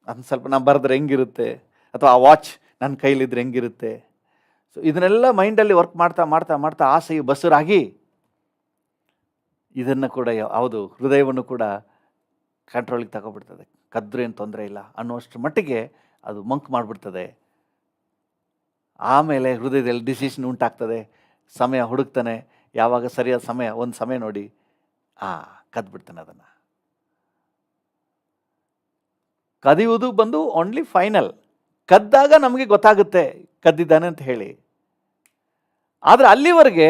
ಅದನ್ನ ಸ್ವಲ್ಪ ನಾನು ಬರೆದ್ರೆ ಹೆಂಗಿರುತ್ತೆ, ಅಥವಾ ಆ ವಾಚ್ ನನ್ನ ಕೈಲಿದ್ರೆ ಹೆಂಗಿರುತ್ತೆ. ಸೊ ಇದನ್ನೆಲ್ಲ ಮೈಂಡಲ್ಲಿ ವರ್ಕ್ ಮಾಡ್ತಾ ಮಾಡ್ತಾ ಮಾಡ್ತಾ ಆಸೆಯು ಬಸರಾಗಿ ಇದನ್ನು ಕೂಡ ಹೃದಯವನ್ನು ಕೂಡ ಕಂಟ್ರೋಲಿಗೆ ತಗೊಬಿಡ್ತದೆ. ಕದ್ರೆ ಏನು ತೊಂದರೆ ಇಲ್ಲ ಅನ್ನುವಷ್ಟು ಮಟ್ಟಿಗೆ ಅದು ಮಂಕ್ ಮಾಡಿಬಿಡ್ತದೆ. ಆಮೇಲೆ ಹೃದಯದಲ್ಲಿ ಡಿಸಿಷನ್ ಉಂಟಾಗ್ತದೆ. ಸಮಯ ಹುಡುಕ್ತಾನೆ, ಯಾವಾಗ ಸರಿಯಾದ ಸಮಯ, ಒಂದು ಸಮಯ ನೋಡಿ ಕದ್ಬಿಡ್ತಾನೆ. ಅದನ್ನು ಕದಿಯುವುದು ಬಂದು ಓನ್ಲಿ ಫೈನಲ್, ಕದ್ದಾಗ ನಮಗೆ ಗೊತ್ತಾಗುತ್ತೆ ಕದ್ದಿದ್ದಾನೆ ಅಂತ ಹೇಳಿ. ಆದರೆ ಅಲ್ಲಿವರೆಗೆ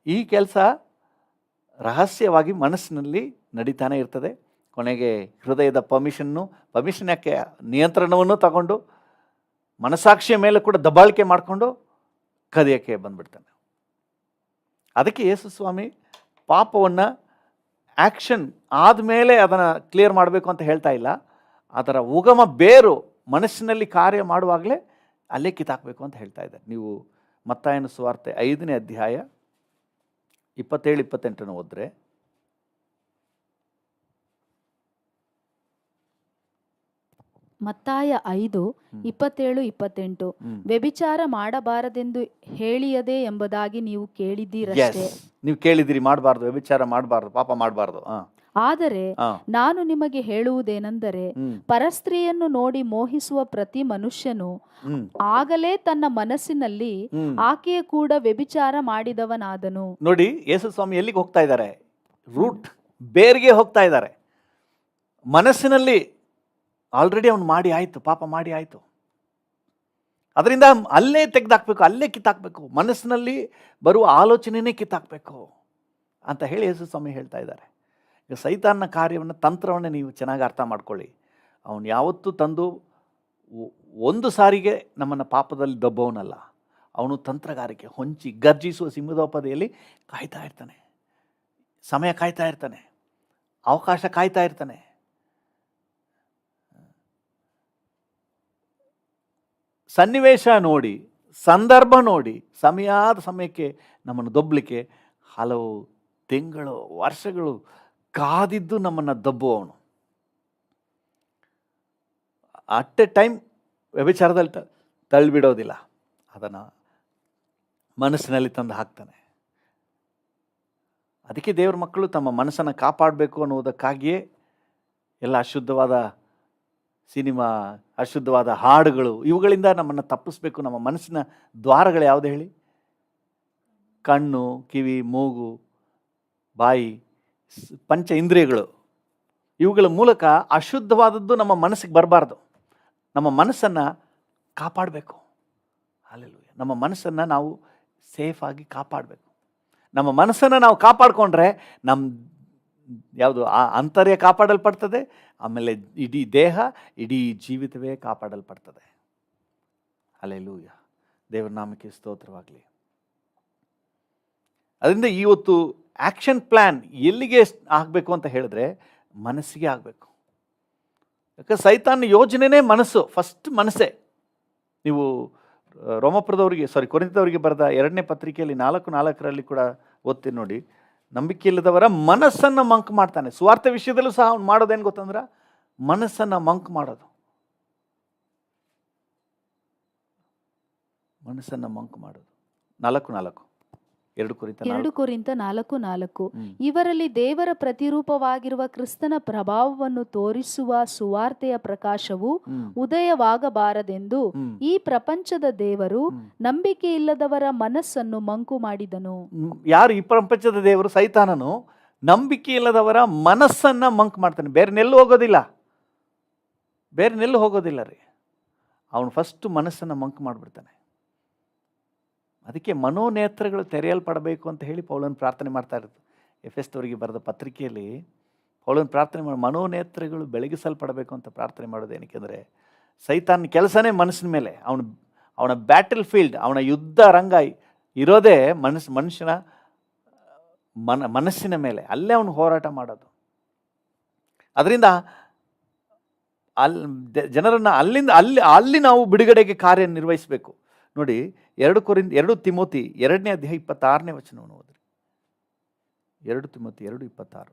ಈ ಕೆಲಸ ರಹಸ್ಯವಾಗಿ ಮನಸ್ಸಿನಲ್ಲಿ ನಡೀತಾನೆ ಇರ್ತದೆ. ಕೊನೆಗೆ ಹೃದಯದ ಪರ್ಮಿಷನ್ ಯಾಕೆ ನಿಯಂತ್ರಣವನ್ನು ತಗೊಂಡು ಮನಸ್ಸಾಕ್ಷಿಯ ಮೇಲೆ ಕೂಡ ದಬ್ಬಾಳಿಕೆ ಮಾಡಿಕೊಂಡು ಕದಿಯೋಕ್ಕೆ ಬಂದ್ಬಿಡ್ತಾನೆ. ಅದಕ್ಕೆ ಯೇಸು ಸ್ವಾಮಿ ಪಾಪವನ್ನು ಆ್ಯಕ್ಷನ್ ಆದಮೇಲೆ ಅದನ್ನು ಕ್ಲಿಯರ್ ಮಾಡಬೇಕು ಅಂತ ಹೇಳ್ತಾ ಇಲ್ಲ. ಅದರ ಉಗಮ ಬೇರು ಮನಸ್ಸಿನಲ್ಲಿ ಕಾರ್ಯ ಮಾಡುವಾಗಲೇ ಅಲ್ಲೇ ಕಿತ್ತಾಕಬೇಕು ಅಂತ ಹೇಳ್ತಾ ಇದ್ದಾರೆ. ನೀವು ಮತ್ತಾಯನ ಸುವಾರ್ತೆ 5ನೇ ಅಧ್ಯಾಯ 27-28 ಓದಿದ್ರೆ, ಮತ್ತಾಯ 5:27-28 ವ್ಯಭಿಚಾರ ಮಾಡಬಾರದೆಂದು ಹೇಳಿಯದೆ ಎಂಬುದಾಗಿ ನೀವು ಕೇಳಿದ್ದೀರಷ್ಟೇ. ನೀವು ಕೇಳಿದಿರಿ, ಮಾಡಬಾರ್ದು, ವ್ಯಭಿಚಾರ ಮಾಡಬಾರ್ದು, ಪಾಪ ಮಾಡಬಾರ್ದು. ಆದರೆ ನಾನು ನಿಮಗೆ ಹೇಳುವುದೇನೆಂದರೆ, ಪರಸ್ತ್ರೀಯನ್ನು ನೋಡಿ ಮೋಹಿಸುವ ಪ್ರತಿ ಮನುಷ್ಯನು ಆಗಲೇ ತನ್ನ ಮನಸ್ಸಿನಲ್ಲಿ ಆಕೆಯ ಕೂಡ ವ್ಯಭಿಚಾರ ಮಾಡಿದವನಾದನು. ನೋಡಿ, ಯೇಸು ಸ್ವಾಮಿ ಎಲ್ಲಿಗೆ ಹೋಗ್ತಾ ಇದ್ದಾರೆ? ರೂಟ್, ಬೇರ್ಗೆ ಹೋಗ್ತಾ ಇದ್ದಾರೆ. ಮನಸ್ಸಿನಲ್ಲಿ ಆಲ್ರೆಡಿ ಅವನು ಮಾಡಿ ಆಯಿತು, ಪಾಪ ಮಾಡಿ ಆಯಿತು, ಅದರಿಂದ ಅಲ್ಲೇ ತೆಗೆದಾಕ್ಬೇಕು, ಅಲ್ಲೇ ಕಿತ್ತಾಕ್ಬೇಕು, ಮನಸ್ಸಿನಲ್ಲಿ ಬರುವ ಆಲೋಚನೆಯೇ ಕಿತ್ತಾಕ್ಬೇಕು ಅಂತ ಹೇಳಿ ಯೇಸು ಸ್ವಾಮಿ ಹೇಳ್ತಾ ಇದ್ದಾರೆ. ಈಗ ಸೈತಾನ್ನ ಕಾರ್ಯವನ್ನು, ತಂತ್ರವನ್ನು ನೀವು ಚೆನ್ನಾಗಿ ಅರ್ಥ ಮಾಡ್ಕೊಳ್ಳಿ. ಅವನು ಯಾವತ್ತೂ ತಂದು ಒಂದು ಸಾರಿಗೆ ನಮ್ಮನ್ನು ಪಾಪದಲ್ಲಿ ದಬ್ಬವನಲ್ಲ. ಅವನು ತಂತ್ರಗಾರಿಕೆ ಹೊಂಚಿ ಗರ್ಜಿಸುವ ಸಿಂಹದೋಪಾದಿಯಲ್ಲಿ ಕಾಯ್ತಾ ಇರ್ತಾನೆ, ಸಮಯ ಕಾಯ್ತಾ ಇರ್ತಾನೆ, ಅವಕಾಶ ಕಾಯ್ತಾ ಇರ್ತಾನೆ. ಸನ್ನಿವೇಶ ನೋಡಿ, ಸಂದರ್ಭ ನೋಡಿ, ಸಮಯದ ಸಮಯಕ್ಕೆ ನಮ್ಮನ್ನು ದೊಬ್ಬಲಿಕ್ಕೆ ಹಲವು ತಿಂಗಳು, ವರ್ಷಗಳು ಕಾದಿದ್ದು ನಮ್ಮನ್ನು ದಬ್ಬುವವನು. ಅಟ್ ಎ ಟೈಮ್ ವ್ಯಭಿಚಾರದಲ್ಲಿ ತಳ್ಳಿಬಿಡೋದಿಲ್ಲ, ಅದನ್ನು ಮನಸ್ಸಿನಲ್ಲಿ ತಂದು ಹಾಕ್ತಾನೆ. ಅದಕ್ಕೆ ದೇವರ ಮಕ್ಕಳು ತಮ್ಮ ಮನಸ್ಸನ್ನು ಕಾಪಾಡಬೇಕು ಅನ್ನುವುದಕ್ಕಾಗಿಯೇ ಎಲ್ಲ ಅಶುದ್ಧವಾದ ಸಿನಿಮಾ, ಅಶುದ್ಧವಾದ ಹಾಡುಗಳು, ಇವುಗಳಿಂದ ನಮ್ಮನ್ನು ತಪ್ಪಿಸ್ಬೇಕು. ನಮ್ಮ ಮನಸ್ಸಿನ ದ್ವಾರಗಳು ಯಾವುದು ಹೇಳಿ? ಕಣ್ಣು, ಕಿವಿ, ಮೂಗು, ಬಾಯಿ, ಪಂಚ ಇಂದ್ರಿಯಗಳು. ಇವುಗಳ ಮೂಲಕ ಅಶುದ್ಧವಾದದ್ದು ನಮ್ಮ ಮನಸ್ಸಿಗೆ ಬರಬಾರ್ದು. ನಮ್ಮ ಮನಸ್ಸನ್ನು ಕಾಪಾಡಬೇಕು. ಹಲ್ಲೆಲೂಯಾ. ನಮ್ಮ ಮನಸ್ಸನ್ನು ನಾವು ಸೇಫಾಗಿ ಕಾಪಾಡಬೇಕು. ನಮ್ಮ ಮನಸ್ಸನ್ನು ನಾವು ಕಾಪಾಡಿಕೊಂಡ್ರೆ ನಮ್ಮ ಯಾವುದು ಅಂತರ್ಯ ಕಾಪಾಡಲ್ಪಡ್ತದೆ, ಆಮೇಲೆ ಇಡೀ ದೇಹ, ಇಡೀ ಜೀವಿತವೇ ಕಾಪಾಡಲ್ಪಡ್ತದೆ. ಹಲ್ಲೆಲೂಯಾ. ದೇವರ ನಾಮಕ್ಕೆ ಸ್ತೋತ್ರವಾಗಲಿ. ಅದರಿಂದ ಇವತ್ತು ಆ್ಯಕ್ಷನ್ ಪ್ಲ್ಯಾನ್ ಎಲ್ಲಿಗೆ ಆಗಬೇಕು ಅಂತ ಹೇಳಿದ್ರೆ ಮನಸ್ಸಿಗೆ ಆಗಬೇಕು. ಯಾಕೆ ಸೈತಾನ್ ಯೋಜನೆನೇ ಮನಸ್ಸು, ಫಸ್ಟ್ ಮನಸ್ಸೇ. ನೀವು ಕೊರಿಂಥದವರಿಗೆ ಬರೆದ 2ನೇ ಪತ್ರಿಕೆಯಲ್ಲಿ 4:4 ಕೂಡ ಓದ್ತೀನಿ ನೋಡಿ. ನಂಬಿಕೆ ಇಲ್ಲದವರ ಮನಸ್ಸನ್ನು ಮಂಕ್ ಮಾಡ್ತಾನೆ. ಸ್ವಾರ್ಥ ವಿಷಯದಲ್ಲೂ ಸಹ ಅವ್ನು ಮಾಡೋದೇನು ಗೊತ್ತಂದ್ರೆ ಮನಸ್ಸನ್ನು ಮಂಕ್ ಮಾಡೋದು, ಮನಸ್ಸನ್ನು ಮಂಕ್ ಮಾಡೋದು. 4:4 2 ಕೊರಿಂಥ 4:4 ಇವರಲ್ಲಿ ದೇವರ ಪ್ರತಿರೂಪವಾಗಿರುವ ಕ್ರಿಸ್ತನ ಪ್ರಭಾವವನ್ನು ತೋರಿಸುವ ಸುವಾರ್ತೆಯ ಪ್ರಕಾಶವು ಉದಯವಾಗಬಾರದೆಂದು ಈ ಪ್ರಪಂಚದ ದೇವರು ನಂಬಿಕೆಯಿಲ್ಲದವರ ಮನಸ್ಸನ್ನು ಮಂಕು ಮಾಡಿದನು. ಯಾರು ಈ ಪ್ರಪಂಚದ ದೇವರು? ಸೈತಾನನು ನಂಬಿಕೆ ಇಲ್ಲದವರ ಮನಸ್ಸನ್ನು ಮಂಕ್ ಮಾಡ್ತಾನೆ. ಬೇರೆನೆಲ್ಲೂ ಹೋಗೋದಿಲ್ಲ ರೀ. ಅವನು ಫಸ್ಟ್ ಮನಸ್ಸನ್ನು ಮಂಕ್ ಮಾಡಿಬಿಡ್ತಾನೆ. ಅದಕ್ಕೆ ಮನೋನೇತ್ರಗಳು ತೆರೆಯಲ್ಪಡಬೇಕು ಅಂತ ಹೇಳಿ ಪೌಲನು ಪ್ರಾರ್ಥನೆ ಮಾಡ್ತಾ ಇರೋದು. ಎಫೆಸದವರಿಗೆ ಬರೆದ ಪತ್ರಿಕೆಯಲ್ಲಿ ಪೌಲನು ಪ್ರಾರ್ಥನೆ ಮಾಡಿ ಮನೋನೇತ್ರಗಳು ಬೆಳಗಿಸಲ್ಪಡಬೇಕು ಅಂತ ಪ್ರಾರ್ಥನೆ ಮಾಡೋದು. ಏನಕ್ಕೆಂದರೆ ಸೈತಾನ್ ಕೆಲಸನೇ ಮನಸ್ಸಿನ ಮೇಲೆ. ಅವನ ಬ್ಯಾಟಲ್ ಫೀಲ್ಡ್, ಅವನ ಯುದ್ಧ ರಂಗ ಇರೋದೇ ಮನುಷ್ಯನ ಮನಸ್ಸಿನ ಮೇಲೆ. ಅಲ್ಲೇ ಅವನು ಹೋರಾಟ ಮಾಡೋದು. ಅದರಿಂದ ಜನರನ್ನು ಅಲ್ಲಿ ನಾವು ಬಿಡುಗಡೆಗೆ ಕಾರ್ಯನಿರ್ವಹಿಸಬೇಕು. ನೋಡಿ 2 ತಿಮೋತಿ 2ನೇ ಅಧ್ಯಾಯ 26ನೇ ವಚನವನ್ನು ಓದ್ರಿ. 2 ತಿಮೋತಿ 2:26.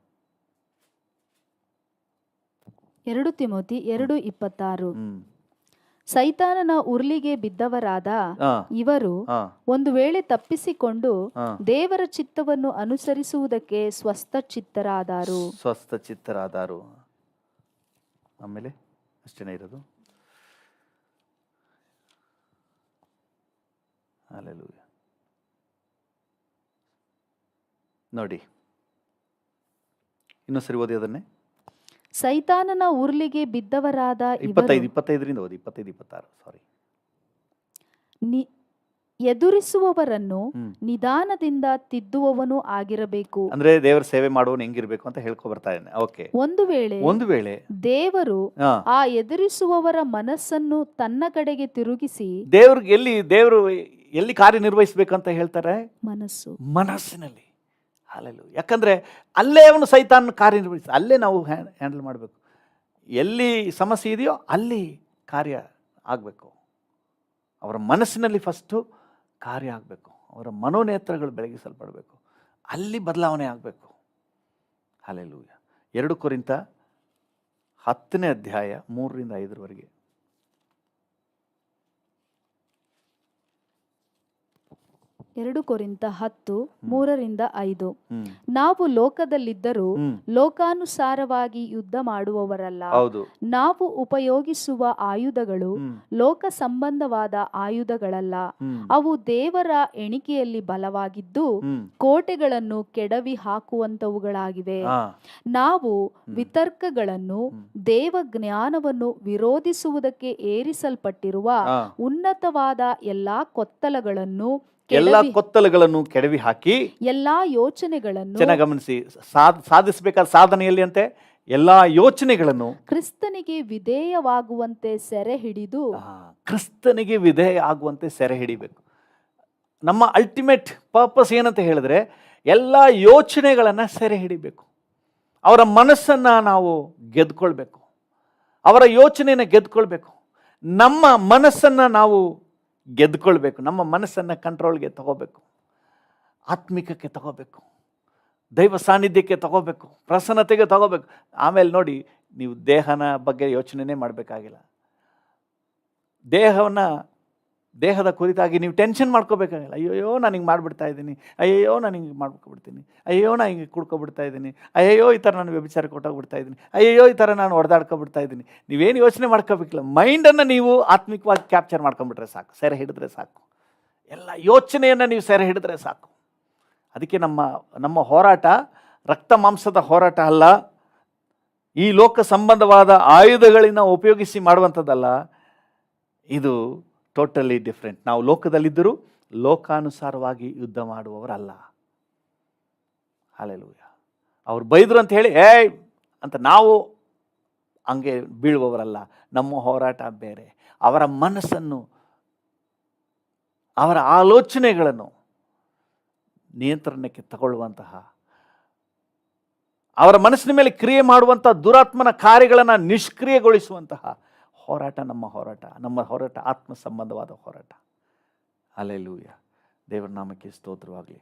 2 ತಿಮೋತಿ 2:26. ಸೈತಾನನ ಉರ್ಲಿಗೆ ಬಿದ್ದವರಾದ ಇವರು ಒಂದು ವೇಳೆ ತಪ್ಪಿಸಿಕೊಂಡು ದೇವರ ಚಿತ್ತವನ್ನು ಅನುಸರಿಸುವುದಕ್ಕೆ ಸ್ವಸ್ಥಚಿತ್ತರಾದರು. ಆಮೇಲೆ ಅಷ್ಟೇನೇ ಇರೋದು. ಹಲ್ಲೆಲೂಯಾ. ನೋಡಿ ಇನ್ನೂ ಸರಿ ಓದಿ ಅದನ್ನೇ. ಸೈತಾನನ ಉರ್ಲಿಗೆ ಬಿದ್ದವರಾದ 25ರಿಂದ ಓದಿ. 25-26 ಸಾರಿ. ಎದುರಿಸುವವರನ್ನು ನಿಧಾನದಿಂದ ತಿದ್ದುವವನು ಆಗಿರಬೇಕು. ಅಂದ್ರೆ ದೇವರ ಸೇವೆ ಮಾಡುವವನು ಹೆಂಗಿರ್ಬೇಕು ಅಂತ ಹೇಳ್ಕೊ ಬರ್ತಾ ಇದ್ದಾನೆ. ಓಕೆ. ಒಂದು ವೇಳೆ ದೇವರು ಆ ಎದುರಿಸುವವರ ಮನಸ್ಸನ್ನು ತನ್ನ ಕಡೆಗೆ ತಿರುಗಿಸಿ, ದೇವರು ಎಲ್ಲಿ ಕಾರ್ಯನಿರ್ವಹಿಸಬೇಕಂತ ಹೇಳ್ತಾರೆ? ಮನಸ್ಸಿನಲ್ಲಿ. ಹಲ್ಲೆಲೂಯಾ. ಯಾಕಂದ್ರೆ ಅಲ್ಲೇ ಅವನು ಸೈತಾನ್ ಕಾರ್ಯನಿರ್ವಹಿಸಿ, ಅಲ್ಲೇ ನಾವು ಹ್ಯಾಂಡಲ್ ಮಾಡಬೇಕು. ಎಲ್ಲಿ ಸಮಸ್ಯೆ ಇದೆಯೋ ಅಲ್ಲಿ ಕಾರ್ಯ ಆಗಬೇಕು. ಅವರ ಮನಸ್ಸಿನಲ್ಲಿ ಫಸ್ಟು ಕಾರ್ಯ ಆಗಬೇಕು. ಅವರ ಮನೋನೇತ್ರಗಳು ಬೆಳಗಿಸಲ್ಪಡಬೇಕು. ಅಲ್ಲಿ ಬದಲಾವಣೆ ಆಗಬೇಕು. ಹಲ್ಲೆಲೂಯಾ. 2 ಕೊರಿಂಥ 10ನೇ ಅಧ್ಯಾಯ 3ರಿಂದ 5 2 ಕೊರಿಂಥ 10 3ರಿಂದ 5. ನಾವು ಲೋಕದಲ್ಲಿದ್ದರೂ ಲೋಕಾನುಸಾರವಾಗಿ ಯುದ್ಧ ಮಾಡುವವರಲ್ಲ. ನಾವು ಉಪಯೋಗಿಸುವ ಆಯುಧಗಳು ಲೋಕ ಸಂಬಂಧವಾದ ಆಯುಧಗಳಲ್ಲ. ಅವು ದೇವರ ಎಣಿಕೆಯಲ್ಲಿ ಬಲವಾಗಿದ್ದು ಕೋಟೆಗಳನ್ನು ಕೆಡವಿ ಹಾಕುವಂತವುಗಳಾಗಿವೆ. ನಾವು ವಿತರ್ಕಗಳನ್ನು ದೇವ ಜ್ಞಾನವನ್ನು ವಿರೋಧಿಸುವುದಕ್ಕೆ ಏರಿಸಲ್ಪಟ್ಟಿರುವ ಉನ್ನತವಾದ ಎಲ್ಲಾ ಕೊತ್ತಲಗಳನ್ನು ಕೆಡವಿ ಹಾಕಿ ಎಲ್ಲಾ ಯೋಚನೆಗಳನ್ನು, ಚೆನ್ನಾಗಿ ಗಮನಿಸಿ, ಸಾಧಿಸಬೇಕಾದ ಸಾಧನೆಯಲ್ಲಿ ಅಂತೆ ಎಲ್ಲಾ ಯೋಚನೆಗಳನ್ನು ಕ್ರಿಸ್ತನಿಗೆ ವಿಧೇಯವಾಗುವಂತೆ ಸೆರೆ ಹಿಡಿದು, ಕ್ರಿಸ್ತನಿಗೆ ವಿಧೇಯ ಆಗುವಂತೆ ಸೆರೆ ಹಿಡಿಬೇಕು. ನಮ್ಮ ಅಲ್ಟಿಮೇಟ್ ಪರ್ಪಸ್ ಏನಂತ ಹೇಳಿದ್ರೆ ಎಲ್ಲ ಯೋಚನೆಗಳನ್ನು ಸೆರೆ ಹಿಡಿಬೇಕು. ಅವರ ಮನಸ್ಸನ್ನು ನಾವು ಗೆದ್ಕೊಳ್ಬೇಕು. ಅವರ ಯೋಚನೆಯನ್ನು ಗೆದ್ಕೊಳ್ಬೇಕು. ನಮ್ಮ ಮನಸ್ಸನ್ನು ನಾವು ಗೆದ್ಕೊಳ್ಬೇಕು. ನಮ್ಮ ಮನಸ್ಸನ್ನು ಕಂಟ್ರೋಲ್ಗೆ ತಗೋಬೇಕು. ಆತ್ಮಿಕಕ್ಕೆ ತಗೋಬೇಕು. ದೈವ ಸಾನ್ನಿಧ್ಯಕ್ಕೆ ತಗೋಬೇಕು. ಪ್ರಸನ್ನತೆಗೆ ತಗೋಬೇಕು. ಆಮೇಲೆ ನೋಡಿ, ನೀವು ದೇಹನ ಬಗ್ಗೆ ಯೋಚನೆನೇ ಮಾಡಬೇಕಾಗಿಲ್ಲ. ದೇಹದ ಕುರಿತಾಗಿ ನೀವು ಟೆನ್ಷನ್ ಮಾಡ್ಕೋಬೇಕಾಗಿಲ್ಲ. ಅಯ್ಯೋ ನಾನು ಹಿಂಗೆ ಮಾಡಿಬಿಡ್ತಾ ಇದ್ದೀನಿ, ಅಯ್ಯೋ ನಾನು ಹಿಂಗೆ ಮಾಡ್ಕೊಬಿಡ್ತೀನಿ, ಅಯ್ಯೋ ನಾನು ಹಿಂಗೆ ಕುಡ್ಕೊಬಿಡ್ತಾ ಇದ್ದೀನಿ, ಅಯ್ಯೋ ಈ ಥರ ನಾನು ವ್ಯಭಿಚಾರಕ್ಕೆ ಕೊಟ್ಟೋಗ್ಬಿಡ್ತಾ ಇದ್ದೀನಿ, ಅಯ್ಯೋ ಈ ಥರ ನಾನು ಹೊಡೆದಾಡ್ಕೊಬಿಡ್ತಾ ಇದ್ದೀನಿ. ನೀವೇನು ಯೋಚನೆ ಮಾಡ್ಕೋಬೇಕಿಲ್ಲ. ಮೈಂಡನ್ನು ನೀವು ಆತ್ಮಿಕವಾಗಿ ಕ್ಯಾಪ್ಚರ್ ಮಾಡ್ಕೊಂಬಿಟ್ರೆ ಸಾಕು, ಸೆರೆ ಹಿಡಿದ್ರೆ ಸಾಕು. ಎಲ್ಲ ಯೋಚನೆಯನ್ನು ನೀವು ಸೆರೆ ಹಿಡಿದ್ರೆ ಸಾಕು. ಅದಕ್ಕೆ ನಮ್ಮ ಹೋರಾಟ ರಕ್ತ ಮಾಂಸದ ಹೋರಾಟ ಅಲ್ಲ. ಈ ಲೋಕ ಸಂಬಂಧವಾದ ಆಯುಧಗಳಿಂದ ಉಪಯೋಗಿಸಿ ಮಾಡುವಂಥದ್ದಲ್ಲ. ಇದು ಟೋಟಲಿ ಡಿಫ್ರೆಂಟ್. ನಾವು ಲೋಕದಲ್ಲಿದ್ದರೂ ಲೋಕಾನುಸಾರವಾಗಿ ಯುದ್ಧ ಮಾಡುವವರಲ್ಲ. ಹಲ್ಲೆಲೂಯಾ. ಅವ್ರು ಬೈದರು ಅಂತ ಹೇಳಿ ಅಂತ ನಾವು ಹಂಗೆ ಬೀಳುವವರಲ್ಲ. ನಮ್ಮ ಹೋರಾಟ ಬೇರೆ. ಅವರ ಮನಸ್ಸನ್ನು, ಅವರ ಆಲೋಚನೆಗಳನ್ನು ನಿಯಂತ್ರಣಕ್ಕೆ ತಗೊಳ್ಳುವಂತಹ, ಅವರ ಮನಸ್ಸಿನ ಮೇಲೆ ಕ್ರಿಯೆ ಮಾಡುವಂಥ ದುರಾತ್ಮನ ಕಾರ್ಯಗಳನ್ನು ನಿಷ್ಕ್ರಿಯಗೊಳಿಸುವಂತಹ ಹೋರಾಟ ನಮ್ಮ ಹೋರಾಟ ಆತ್ಮ ಸಂಬಂಧವಾದ ಹೋರಾಟ. ಹಲ್ಲೆಲೂಯಾ. ದೇವರ ನಾಮಕ್ಕೆ ಸ್ತೋತ್ರವಾಗಲಿ.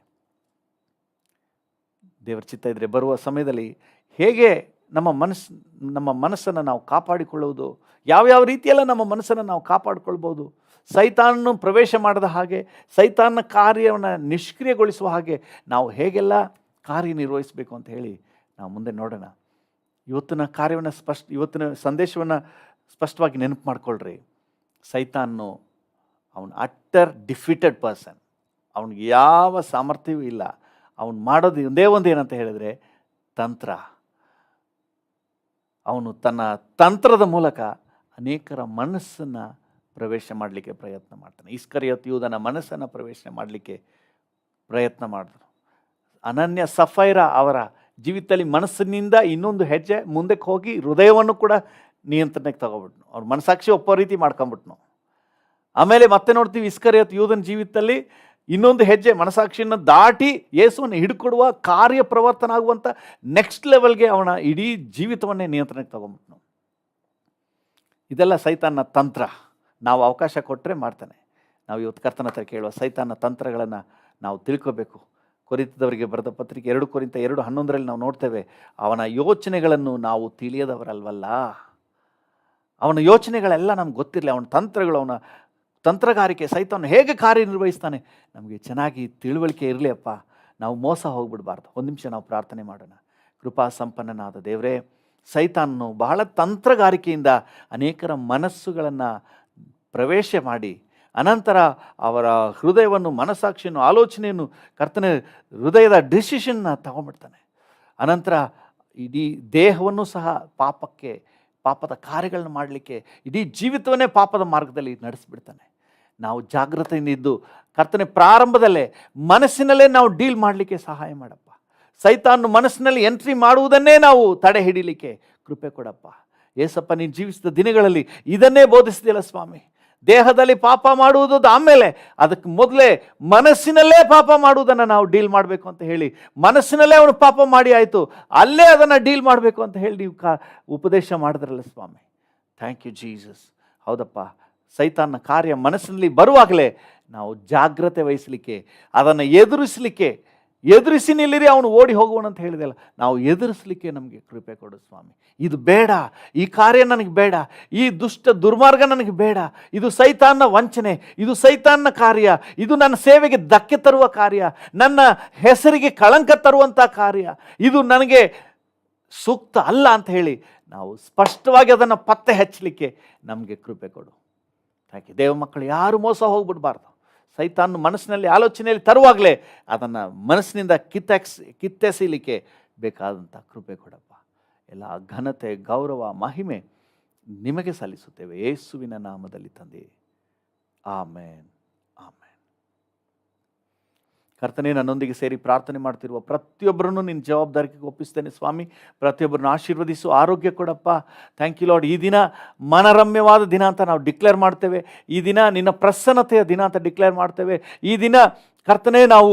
ದೇವರ ಚಿತ್ತ ಇದ್ದರೆ ಬರುವ ಸಮಯದಲ್ಲಿ ಹೇಗೆ ನಮ್ಮ ಮನಸ್ಸನ್ನು ನಾವು ಕಾಪಾಡಿಕೊಳ್ಳುವುದು, ಯಾವ್ಯಾವ ರೀತಿಯೆಲ್ಲ ನಮ್ಮ ಮನಸ್ಸನ್ನು ನಾವು ಕಾಪಾಡಿಕೊಳ್ಬೋದು, ಸೈತಾನನ್ನು ಪ್ರವೇಶ ಮಾಡದ ಹಾಗೆ, ಸೈತಾನ ಕಾರ್ಯವನ್ನು ನಿಷ್ಕ್ರಿಯಗೊಳಿಸುವ ಹಾಗೆ ನಾವು ಹೇಗೆಲ್ಲ ಕಾರ್ಯನಿರ್ವಹಿಸಬೇಕು ಅಂತ ಹೇಳಿ ನಾವು ಮುಂದೆ ನೋಡೋಣ. ಇವತ್ತಿನ ಸಂದೇಶವನ್ನು ಸ್ಪಷ್ಟವಾಗಿ ನೆನಪು ಮಾಡ್ಕೊಳ್ರಿ. ಸೈತಾನು ಅವನು ಅಟ್ಟರ್ ಡಿಫೀಟೆಡ್ ಪರ್ಸನ್. ಅವನಿಗೆ ಯಾವ ಸಾಮರ್ಥ್ಯವೂ ಇಲ್ಲ. ಅವನು ಮಾಡೋದು ಒಂದೇ ಒಂದು ಏನಂತ ಹೇಳಿದರೆ ತಂತ್ರ. ಅವನು ತನ್ನ ತಂತ್ರದ ಮೂಲಕ ಅನೇಕರ ಮನಸ್ಸನ್ನು ಪ್ರವೇಶ ಮಾಡಲಿಕ್ಕೆ ಪ್ರಯತ್ನ ಮಾಡ್ತಾನೆ. ಇಸ್ಕರಿಯೋತ್ ಯೂದನ ಮನಸ್ಸನ್ನು ಪ್ರವೇಶ ಮಾಡಲಿಕ್ಕೆ ಪ್ರಯತ್ನ ಮಾಡಿದ್ರು. ಅನನ್ಯ ಸಫೈರ ಅವರ ಜೀವಿತದಲ್ಲಿ ಮನಸ್ಸಿನಿಂದ ಇನ್ನೊಂದು ಹೆಜ್ಜೆ ಮುಂದಕ್ಕೆ ಹೋಗಿ ಹೃದಯವನ್ನು ಕೂಡ ನಿಯಂತ್ರಣಕ್ಕೆ ತಗೊಬಿಟ್ನು. ಅವ್ರ ಮನಸಾಕ್ಷಿ ಒಪ್ಪೋ ರೀತಿ ಮಾಡ್ಕೊಂಬಿಟ್ನು. ಆಮೇಲೆ ಮತ್ತೆ ನೋಡ್ತೀವಿ, ಇಸ್ಕರಿಯೋತ್ ಯೂದನ ಜೀವಿತದಲ್ಲಿ ಇನ್ನೊಂದು ಹೆಜ್ಜೆ ಮನಸಾಕ್ಷಿಯನ್ನು ದಾಟಿ ಯೇಸುವನ್ನು ಹಿಡ್ಕೊಡುವ ಕಾರ್ಯ ಪ್ರವರ್ತನ ಆಗುವಂಥ ನೆಕ್ಸ್ಟ್ ಲೆವೆಲ್ಗೆ ಅವನ ಇಡೀ ಜೀವಿತವನ್ನೇ ನಿಯಂತ್ರಣಕ್ಕೆ ತಗೊಂಬಿಟ್ನು. ಇದೆಲ್ಲ ಸೈತಾನ ತಂತ್ರ. ನಾವು ಅವಕಾಶ ಕೊಟ್ಟರೆ ಮಾಡ್ತಾನೆ. ನಾವು ಇವತ್ತು ಕರ್ತನ ಹತ್ರ ಕೇಳುವ ಸೈತಾನ ತಂತ್ರಗಳನ್ನು ನಾವು ತಿಳ್ಕೋಬೇಕು. ಕೊರಿಂಥದವರಿಗೆ ಬರೆದ ಪತ್ರಿಕೆ 2 ಕೊರಿಂಥ 2:11 ನಾವು ನೋಡ್ತೇವೆ, ಅವನ ಯೋಚನೆಗಳನ್ನು ನಾವು ತಿಳಿಯದವರಲ್ವಲ್ಲ. ಅವನ ಯೋಚನೆಗಳೆಲ್ಲ ನಮ್ಗೆ ಗೊತ್ತಿರಲಿ. ಅವನ ತಂತ್ರಗಳು, ಅವನ ತಂತ್ರಗಾರಿಕೆ, ಸೈತಾನ ಹೇಗೆ ಕಾರ್ಯನಿರ್ವಹಿಸ್ತಾನೆ ನಮಗೆ ಚೆನ್ನಾಗಿ ತಿಳುವಳಿಕೆ ಇರಲಿ ಅಪ್ಪ. ನಾವು ಮೋಸ ಹೋಗ್ಬಿಡಬಾರ್ದು. ಒಂದು ನಿಮಿಷ ನಾವು ಪ್ರಾರ್ಥನೆ ಮಾಡೋಣ. ಕೃಪಾ ಸಂಪನ್ನನಾದ ದೇವರೇ, ಸೈತಾನನು ಬಹಳ ತಂತ್ರಗಾರಿಕೆಯಿಂದ ಅನೇಕರ ಮನಸ್ಸುಗಳನ್ನು ಪ್ರವೇಶ ಮಾಡಿ ಅನಂತರ ಅವರ ಹೃದಯವನ್ನು, ಮನಸ್ಸಾಕ್ಷಿಯನ್ನು, ಆಲೋಚನೆಯನ್ನು, ಕರ್ತನ ಹೃದಯದ ಡಿಸಿಷನ್ನ ತಗೊಂಡ್ಬಿಡ್ತಾನೆ. ಅನಂತರ ಇಡೀ ದೇಹವನ್ನು ಸಹ ಪಾಪದ ಕಾರ್ಯಗಳನ್ನ ಮಾಡಲಿಕ್ಕೆ, ಇಡೀ ಜೀವಿತವನ್ನೇ ಪಾಪದ ಮಾರ್ಗದಲ್ಲಿ ನಡೆಸಿಬಿಡ್ತಾನೆ. ನಾವು ಜಾಗೃತೆಯಿಂದ ಇದ್ದು ಕರ್ತನೆ ಪ್ರಾರಂಭದಲ್ಲೇ ಮನಸ್ಸಿನಲ್ಲೇ ನಾವು ಡೀಲ್ ಮಾಡಲಿಕ್ಕೆ ಸಹಾಯ ಮಾಡಪ್ಪ. ಸೈತಾನ ಮನಸ್ಸಿನಲ್ಲಿ ಎಂಟ್ರಿ ಮಾಡುವುದನ್ನೇ ನಾವು ತಡೆ ಹಿಡಿಲಿಕ್ಕೆ ಕೃಪೆ ಕೊಡಪ್ಪ. ಏಸಪ್ಪ, ನೀನು ಜೀವಿಸಿದ ದಿನಗಳಲ್ಲಿ ಇದನ್ನೇ ಬೋಧಿಸಿದೆಯಲ್ಲ ಸ್ವಾಮಿ. ದೇಹದಲ್ಲಿ ಪಾಪ ಮಾಡುವುದು ಆಮೇಲೆ, ಅದಕ್ಕೆ ಮೊದಲೇ ಮನಸ್ಸಿನಲ್ಲೇ ಪಾಪ ಮಾಡುವುದನ್ನು ನಾವು ಡೀಲ್ ಮಾಡಬೇಕು ಅಂತ ಹೇಳಿ, ಮನಸ್ಸಿನಲ್ಲೇ ಅವನು ಪಾಪ ಮಾಡಿ ಆಯಿತು, ಅಲ್ಲೇ ಅದನ್ನು ಡೀಲ್ ಮಾಡಬೇಕು ಅಂತ ಹೇಳಿ ನೀವು ಉಪದೇಶ ಮಾಡಿದ್ರಲ್ಲ ಸ್ವಾಮಿ. Thank you Jesus. ಹೌದಪ್ಪ, ಸೈತಾನ ಕಾರ್ಯ ಮನಸ್ಸಿನಲ್ಲಿ ಬರುವಾಗಲೇ ನಾವು ಜಾಗ್ರತೆ ವಹಿಸಲಿಕ್ಕೆ, ಅದನ್ನು ಎದುರಿಸಿ ನಿಲ್ಲಿರಿ, ಅವನು ಓಡಿ ಹೋಗುವನು ಅಂತ ಹೇಳಿದೆಲ್ಲ, ನಾವು ಎದುರಿಸಲಿಕ್ಕೆ ನಮಗೆ ಕೃಪೆ ಕೊಡು ಸ್ವಾಮಿ. ಇದು ಬೇಡ, ಈ ಕಾರ್ಯ ನನಗೆ ಬೇಡ, ಈ ದುರ್ಮಾರ್ಗ ನನಗೆ ಬೇಡ, ಇದು ಸೈತಾನ್ನ ವಂಚನೆ, ಇದು ಸೈತಾನ್ನ ಕಾರ್ಯ, ಇದು ನನ್ನ ಸೇವೆಗೆ ಧಕ್ಕೆ ತರುವ ಕಾರ್ಯ, ನನ್ನ ಹೆಸರಿಗೆ ಕಳಂಕ ತರುವಂಥ ಕಾರ್ಯ, ಇದು ನನಗೆ ಸೂಕ್ತ ಅಲ್ಲ ಅಂತ ಹೇಳಿ ನಾವು ಸ್ಪಷ್ಟವಾಗಿ ಅದನ್ನು ಪತ್ತೆ ಹಚ್ಚಲಿಕ್ಕೆ ನಮಗೆ ಕೃಪೆ ಕೊಡು. ಯಾಕೆ ದೇವ ಮಕ್ಕಳು ಯಾರು ಮೋಸ ಹೋಗ್ಬಿಡ್ಬಾರ್ದು. ಸೈತಾನ ಮನಸ್ಸಿನಲ್ಲಿ, ಆಲೋಚನೆಯಲ್ಲಿ ತರುವಾಗಲೇ ಅದನ್ನು ಮನಸ್ಸಿನಿಂದ ಕಿತ್ತೆಸೀಲಿಕ್ಕೆ ಬೇಕಾದಂಥ ಕೃಪೆ ಕೊಡಪ್ಪ. ಎಲ್ಲ ಘನತೆ, ಗೌರವ, ಮಹಿಮೆ ನಿಮಗೆ ಸಲ್ಲಿಸುತ್ತೇವೆ ಯೇಸುವಿನ ನಾಮದಲ್ಲಿ ತಂದೆ. ಆಮೇನ್, ಆಮೇನ್. ಕರ್ತನೇ, ನನ್ನೊಂದಿಗೆ ಸೇರಿ ಪ್ರಾರ್ಥನೆ ಮಾಡ್ತಿರುವ ಪ್ರತಿಯೊಬ್ಬರನ್ನು ನಿನ್ನ ಜವಾಬ್ದಾರಿಗೆ ಒಪ್ಪಿಸ್ತೇನೆ ಸ್ವಾಮಿ. ಪ್ರತಿಯೊಬ್ಬರನ್ನು ಆಶೀರ್ವದಿಸು, ಆರೋಗ್ಯ ಕೊಡಪ್ಪ. Thank you Lord. ಈ ದಿನ ಮನರಮ್ಯವಾದ ದಿನ ಅಂತ ನಾವು ಡಿಕ್ಲೇರ್ ಮಾಡ್ತೇವೆ. ಈ ದಿನ ನಿನ್ನ ಪ್ರಸನ್ನತೆಯ ದಿನ ಅಂತ ಡಿಕ್ಲೇರ್ ಮಾಡ್ತೇವೆ. ಈ ದಿನ ಕರ್ತನೇ, ನಾವು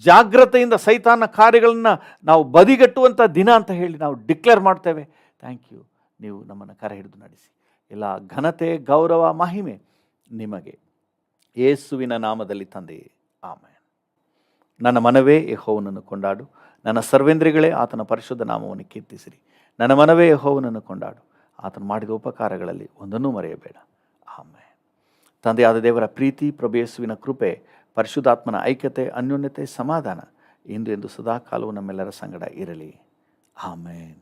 ಜಾಗ್ರತೆಯಿಂದ ಸೈತಾನ ಕಾರ್ಯಗಳನ್ನು ನಾವು ಬದಿಗಟ್ಟುವಂಥ ದಿನ ಅಂತ ಹೇಳಿ ನಾವು ಡಿಕ್ಲೇರ್ ಮಾಡ್ತೇವೆ. Thank you. ನೀವು ನಮ್ಮನ್ನು ಕರೆ ಹಿಡಿದು ನಡೆಸಿ. ಎಲ್ಲ ಘನತೆ, ಗೌರವ, ಮಹಿಮೆ ನಿಮಗೆ ಯೇಸುವಿನ ನಾಮದಲ್ಲಿ ತಂದೆ. ಆಮೇನ್. ನನ್ನ ಮನವೇ ಯೆಹೋವನನ್ನು ಕೊಂಡಾಡು, ನನ್ನ ಸರ್ವೇಂದ್ರಿಗಳೇ ಆತನ ಪರಿಶುದ್ಧ ನಾಮವನ್ನು ಕೀರ್ತಿಸಿರಿ. ನನ್ನ ಮನವೇ ಯೆಹೋವನನ್ನು ಕೊಂಡಾಡು, ಆತನು ಮಾಡಿದ ಉಪಕಾರಗಳಲ್ಲಿ ಒಂದನ್ನೂ ಮರೆಯಬೇಡ. ಆಮೇನ್. ತಂದೆಯಾದ ದೇವರ ಪ್ರೀತಿ, ಪ್ರಭು ಯೇಸುವಿನ ಕೃಪೆ, ಪರಿಶುದ್ಧಾತ್ಮನ ಐಕ್ಯತೆ, ಅನ್ಯೋನ್ಯತೆ, ಸಮಾಧಾನ ಇಂದು ಎಂದು ಸದಾಕಾಲವೂ ನಮ್ಮೆಲ್ಲರ ಸಂಗಡ ಇರಲಿ. ಆಮೇನ್.